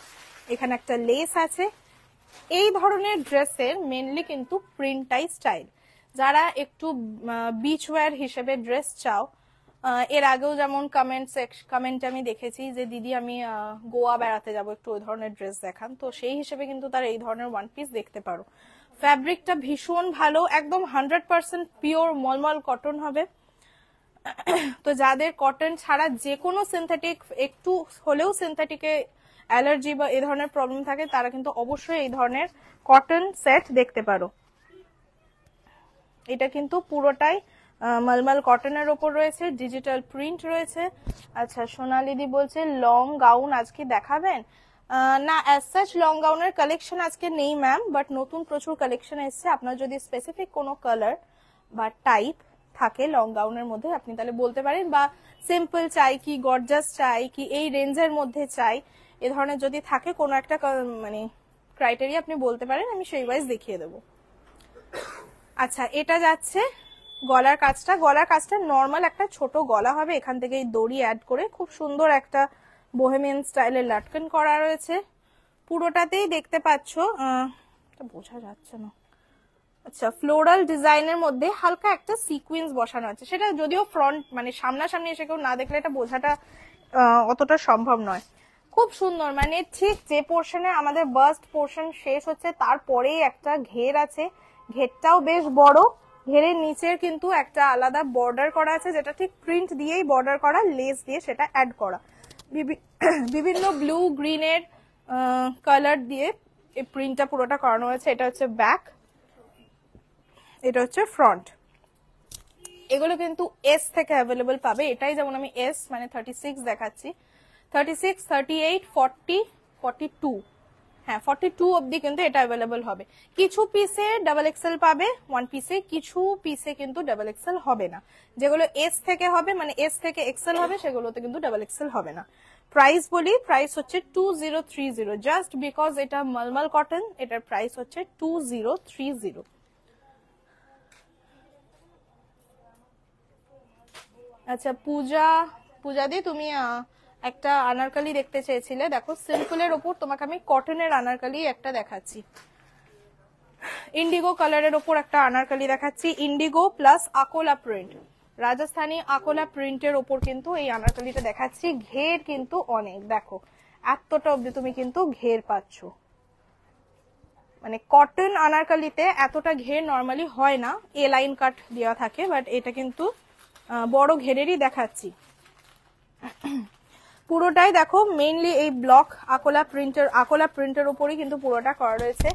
এখানে একটা লেস আছে। এই ধরনের ড্রেসের মেনলি কিন্তু প্রিন্টাই স্টাইল। যারা একটু বিচ ওয়্যার হিসেবে ড্রেস চাও, এর আগেও যেমন কমেন্ট আমি দেখেছি যে দিদি আমি গোয়া বেড়াতে যাব, একটু ওই ধরনের ড্রেস দেখান, তো সেই হিসেবে কিন্তু তার এই ধরনের ওয়ান পিস দেখতে পারো। ফ্যাব্রিকটা ভীষণ ভালো, একদম 100% পিওর মলমল কটন হবে। তো যাদের কটন ছাড়া যে কোনো সিনথেটিক, একটু হলেও সিনথেটিকে অ্যালার্জি বা এই ধরনের প্রবলেম থাকে, তারা কিন্তু অবশ্যই এই ধরনের কটন সেট দেখতে পারো। এটা কিন্তু পুরোটাই মলমল কটনের ওপর রয়েছে, ডিজিটাল প্রিন্ট রয়েছে। আচ্ছা সোনালিদি বলছে লং গাউন আজকে দেখাবেন? না, অ্যাজ সাচ লং গাউনের কালেকশন আজকে নেই ম্যাম, বাট নতুন প্রচুর কালেকশন এসছে। আপনার যদি স্পেসিফিক কোনো কালার বা টাইপ থাকে লং গাউনের মধ্যে, আপনি তাহলে বলতে পারেন, বা সিম্পল চাই কি গর্জাস চাই কি এই রেঞ্জের মধ্যে চাই, এ ধরনের যদি থাকে কোনো একটা মানে ক্রাইটেরিয়া আপনি বলতে পারেন, আমি সেই ওয়াইজ দেখিয়ে দেবো। আচ্ছা এটা যাচ্ছে গলার কাজটা। গলার কাজটা নর্মাল একটা ছোট গলা হবে, এখান থেকে এই দড়ি অ্যাড করে খুব সুন্দর একটা বোহেমিয়ান স্টাইলের লাটকন করা রয়েছে। পুরোটাতেই দেখতে পাচ্ছ, বোঝা যাচ্ছে না, আচ্ছা ফ্লোরাল ডিজাইনের মধ্যে হালকা একটা সিকোয়েন্স বসানো আছে। সেটা যদিও ফ্রন্ট মানে সামনাসামনি এসে কেউ না দেখলে এটা বোঝাটা অতটা সম্ভব নয়। খুব সুন্দর, মানে ঠিক যে পোর্শনে আমাদের বাস্ট পোর্শন শেষ হচ্ছে তারপরেই একটা ঘের আছে, ঘেরটাও বেশ বড়। ঘেরের নিচের কিন্তু একটা আলাদা বর্ডার করা আছে, যেটা ঠিক প্রিন্ট দিয়েই বর্ডার করা, লেস দিয়ে সেটা অ্যাড করা। বিভিন্ন ব্লু গ্রিনের কালার দিয়ে এই প্রিন্টটা পুরোটা করানো হয়েছে। এটা হচ্ছে ব্যাক, এটা হচ্ছে ফ্রন্ট। এগুলো কিন্তু এস থেকে অ্যাভেলেবল পাবে। এটাই যেমন আমি এস মানে 36 দেখাচ্ছি, 36, 38, 40, 42, হ্যাঁ 42 অবধি কিন্তু এটা অ্যাভেলেবল হবে। কিছু পিসে ডাবল এক্সেল পাবে ওয়ান পিসে, কিছু পিসে কিন্তু ডাবল এক্সেল হবে না। যেগুলো এস থেকে হবে মানে এস থেকে এক্সেল হবে, সেগুলোতে কিন্তু ডাবল এক্সেল হবে না। প্রাইস বলি, প্রাইস হচ্ছে 2030, জাস্ট বিকজ এটা মলমল কটন, এটার প্রাইস হচ্ছে 2030। আচ্ছা পূজা দি তুমি একটা আনারকলি দেখতে চেয়েছিলে, দেখো সিম্পলের ওপর তোমাকে আমি কটনের আনারকলি একটা দেখাচ্ছি, ইন্ডিগো কালারের ওপর একটা আনারকলি দেখাচ্ছি, Indigo plus Akola print, Rajasthani Akola প্রিন্টের ওপর কিন্তু এই আনারকলিটা দেখাচ্ছি। ঘের কিন্তু অনেক, দেখো এতটা অব্দি তুমি কিন্তু ঘের পাচ্ছ। মানে কটন আনারকলিতে এতটা ঘের নর্মালি হয় না, এ লাইন কাট দেওয়া থাকে, বাট এটা কিন্তু বড় ঘেরেরই দেখাচ্ছি। পুরোটাই দেখো মেইনলি এই ব্লক আকোলা প্রিন্টের উপরই কিন্তু পুরোটা করা রয়েছে।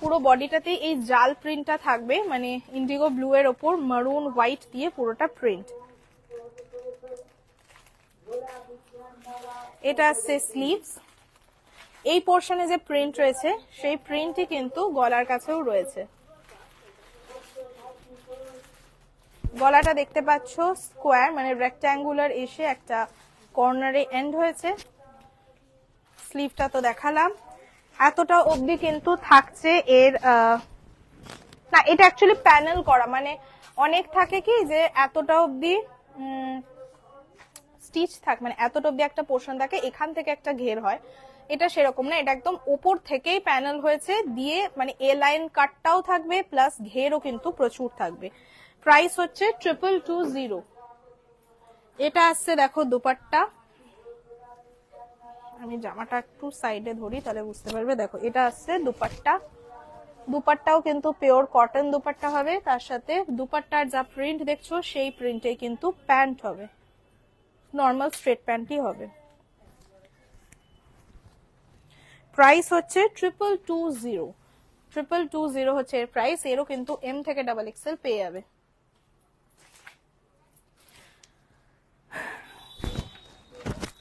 পুরো বডিটাতেই এই জাল প্রিন্টটা থাকবে, মানে ইন্ডিগো ব্লু এর ওপর মারুন হোয়াইট দিয়ে পুরোটা প্রিন্ট। এটা আছে স্লিভস, এই পোর্শনে যে প্রিন্ট রয়েছে সেই প্রিন্টই কিন্তু গলার কাছেও রয়েছে। গলাটা দেখতে পাচ্ছ স্কোয়ার মানে রেক্ট্যাঙ্গুলার এসে একটা কর্নারে এন্ড হয়েছে। স্লিভটা তো দেখালাম, এতটা অবধি কিন্তু থাকছে এর না এটা অ্যাকচুয়ালি প্যানেল করা, মানে অনেক থাকে কি যে এতটা অবধি স্টিচ থাকে, মানে এতটা অবধি একটা পোর্শন থাকে, এখান থেকে একটা ঘের হয়, এটা সেরকম না, এটা একদম উপর থেকেই প্যানেল হয়েছে দিয়ে, মানে এ লাইন কাটটাও থাকবে প্লাস ঘেরও কিন্তু প্রচুর থাকবে। প্রাইস হচ্ছে 2220। এটা আসছে দেখো দুপাট্টা, আমি জামাটা একটু সাইডে ধরি তাহলে বুঝতে পারবে। দেখো এটা আসছে দুপাট্টা, দুপাট্টাও কিন্তু পিওর কটন দুপাট্টা হবে, তার সাথে দুপাট্টার যা প্রিন্ট দেখছো সেই প্রিন্টে কিন্তু প্যান্ট হবে, নর্মাল স্ট্রেট প্যান্টই হবে। প্রাইস হচ্ছে 2220 হচ্ছে এর প্রাইস। এরও কিন্তু এম থেকে ডাবল এক্সেল পেয়ে যাবে।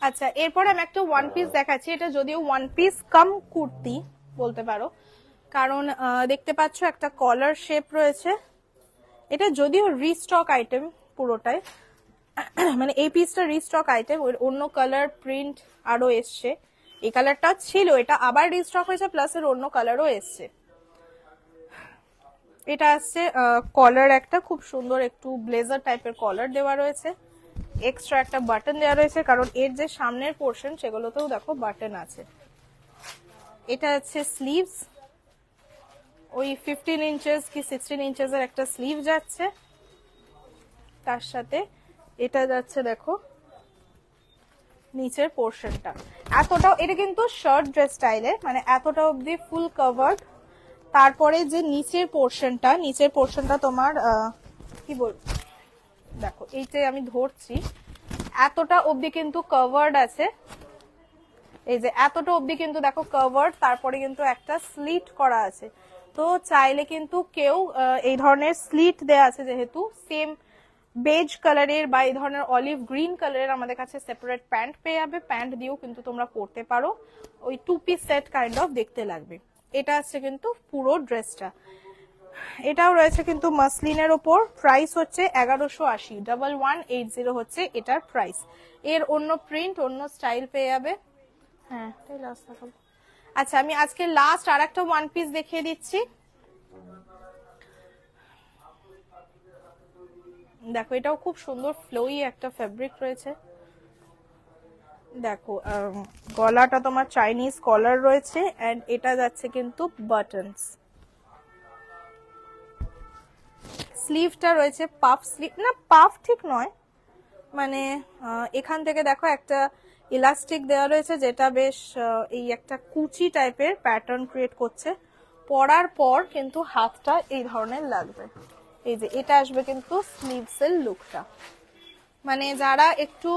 আচ্ছা এরপর আমি একটা ওয়ান পিস দেখাচ্ছি, এটা যদিও ওয়ান পিস কাম কুর্তি বলতে পারো, কারণ দেখতে পাচ্ছ একটা কলার শেপ রয়েছে। এটা যদিও রিস্টক আইটেম পুরোটাই, মানে এই পিসটা রিস্টক আইটেম, ওর অন্য কালার প্রিন্ট আরো এসছে। এই কালারটা ছিল, এটা আবার রিস্টক হয়েছে, প্লাস এর অন্য কালারও এসছে। এটা আসছে কলার, একটা খুব সুন্দর একটু ব্লেজার টাইপের কলার দেওয়া রয়েছে। এক্সট্রা একটা বাটন দেওয়া রয়েছে, কারণ এর যে সামনের পোর্শন সেগুলোতেও দেখো বাটন আছে। এটা হচ্ছে স্লিভস, ওই 15 ইঞ্চেস কি 16 ইঞ্চেস এর একটা স্লিভ যাচ্ছে। তার সাথে এটা যাচ্ছে দেখো নিচের পোর্শনটা। এতটাও, এটা কিন্তু শার্ট ড্রেস স্টাইলের, মানে এতটা অবধি ফুল কভার্ড। তারপরে যে নিচের পোর্শনটা তোমার কি বল, দেখো এইটাই আমি ধরছি, এতটা অবধি কিন্তু কভার্ড আছে। এই যে এতটা অবধি কিন্তু দেখো কভার্ড, তারপরে কিন্তু একটা স্লিট করা আছে। তো চাইলে কিন্তু কেউ এই ধরনের স্লিট দেয়া আছে, যেহেতু সেম বেজ কালারের বা এই ধরনের অলিভ গ্রিন কালারের আমাদের কাছে সেপারেট প্যান্ট পেয়ে যাবে। প্যান্ট দিয়েও কিন্তু তোমরা পরতে পারো, ওই 2 পিস সেট কাইন্ড অফ দেখতে লাগবে। এটা আছে কিন্তু পুরো ড্রেসটা। এটাও রয়েছে কিন্তু মাসলিনের ওপর। প্রাইস হচ্ছে 1180, 1180 হচ্ছে এটার প্রাইস। এর অন্য প্রিন্ট অন্য স্টাইল পেয়ে যাবে। হ্যাঁ, আচ্ছা আমি আজকে লাস্ট আর একটা ওয়ান পিস দেখিয়ে দিচ্ছি। দেখো এটাও খুব সুন্দর ফ্লোই একটা ফেব্রিক রয়েছে। দেখো গলাটা তোমার চাইনিজ কলার রয়েছে, এন্ড এটা যাচ্ছে কিন্তু বাটনস। স্লিভটা রয়েছে পাফ স্লিভ, না পাফ ঠিক নয়, মানে এখান থেকে দেখো একটা ইলাস্টিক দেওয়া রয়েছে, যেটা বেশ এই একটা কুচি টাইপের প্যাটার্ন ক্রিয়েট করছে। পরার পর কিন্তু হাতটা এই ধরনের লাগবে। এই যে এটা আসবে কিন্তু স্লিভস এর লুকটা। মানে যারা একটু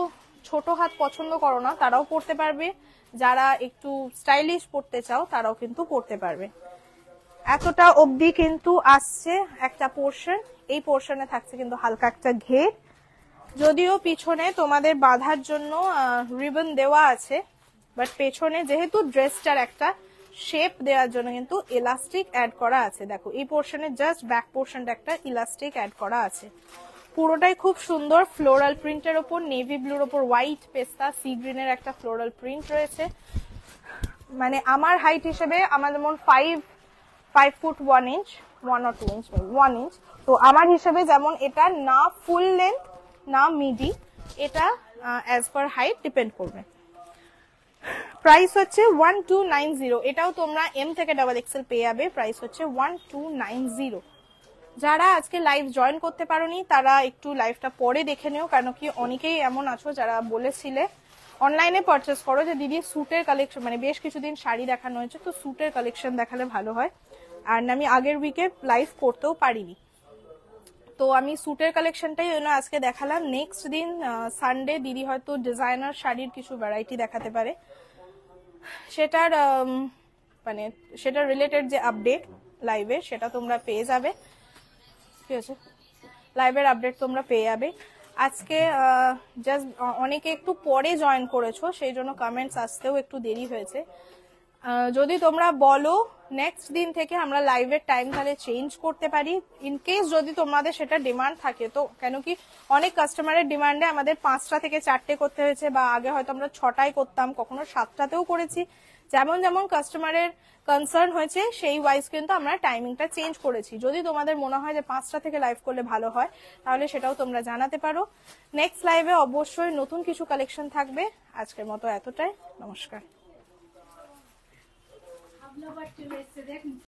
ছোট হাত পছন্দ করো না তারাও পরতে পারবে, যারা একটু স্টাইলিশ পরতে চাও তারাও কিন্তু পরতে পারবে। এতটা অবধি কিন্তু আসছে একটা পোর্শন। এই পোর্শনে থাকছে কিন্তু হালকা একটা ঘের, যদিও পিছনে তোমাদের বাঁধার জন্য রিবন দেওয়া আছে, বাট পেছনে যেহেতু ড্রেসটার একটা শেপ দেওয়ার জন্য কিন্তু ইলাস্টিক অ্যাড করা আছে। দেখো এই পোর্শনে জাস্ট ব্যাক পোর্শনটা একটা ইলাস্টিক অ্যাড করা আছে। পুরোটাই খুব সুন্দর ফ্লোরাল প্রিন্টের ওপর, নেভি ব্লুর ওপর হোয়াইট পেস্তা সি গ্রিনের একটা ফ্লোরাল প্রিন্ট রয়েছে। মানে আমার হাইট হিসেবে, আমার যেমন 5 foot 1 inch, 1 or 2 inch, 1 inch, তো আমার হিসেবে যেমন এটা না ফুল লেন্থ না মিডি, এটা অ্যাজ পার হাইট ডিপেন্ড করবে। প্রাইস হচ্ছে 1290, এটাও তোমরা এম থেকে ডাবল এক্সেল পেয়ে যাবে। প্রাইস হচ্ছে 1290। যারা আজকে লাইভ জয়েন করতে পারোনি তারা একটু লাইভটা পরে দেখে নিও, কারণ কি অনেকেই এমন আছো যারা বলেছিলে অনলাইনে পারচেস করো যে দিদি স্যুটের কালেকশন, মানে বেশ কিছুদিন শাড়ি দেখানো হয়েছে, তো স্যুটের কালেকশন দেখালে ভালো হয়। আর আমি আগের উইকে লাইভ করতেও পারিনি, তো আমি স্যুটের কালেকশনটাই আজকে দেখালাম। নেক্সট দিন সানডে দিদি হয়তো ডিজাইনার শাড়ির কিছু ভ্যারাইটি দেখাতে পারে, সেটার মানে সেটার রিলেটেড যে আপডেট লাইভে সেটা তোমরা পেয়ে যাবে। ঠিক আছে, লাইভের আপডেট তোমরা পেয়ে যাবে। আজকে জাস্ট অনেকে একটু পরে জয়েন করেছো, সেই জন্য কমেন্টস আসতেও একটু দেরি হয়েছে। যদি তোমরা বলো নেক্সট দিন থেকে আমরা লাইভের টাইম তাহলে চেঞ্জ করতে পারি, ইন কেস যদি তোমাদের সেটা ডিমান্ড থাকে। তো কেন কি অনেক কাস্টমারের ডিমান্ডে আমাদের 5টা থেকে 4টে করতে হয়েছে, বা আগে হয়তো আমরা 6টায় করতাম, কখনো 7টাতেও করেছি। যেমন যেমন কাস্টমারের কনসার্ন হয়েছে সেই ওয়াইজ কিন্তু আমরা টাইমিংটা চেঞ্জ করেছি। যদি তোমাদের মনে হয় যে 5টা থেকে লাইভ করলে ভালো হয়, তাহলে সেটাও তোমরা জানাতে পারো। নেক্সট লাইভে অবশ্যই নতুন কিছু কালেকশন থাকবে। আজকের মতো এতটাই, নমস্কার।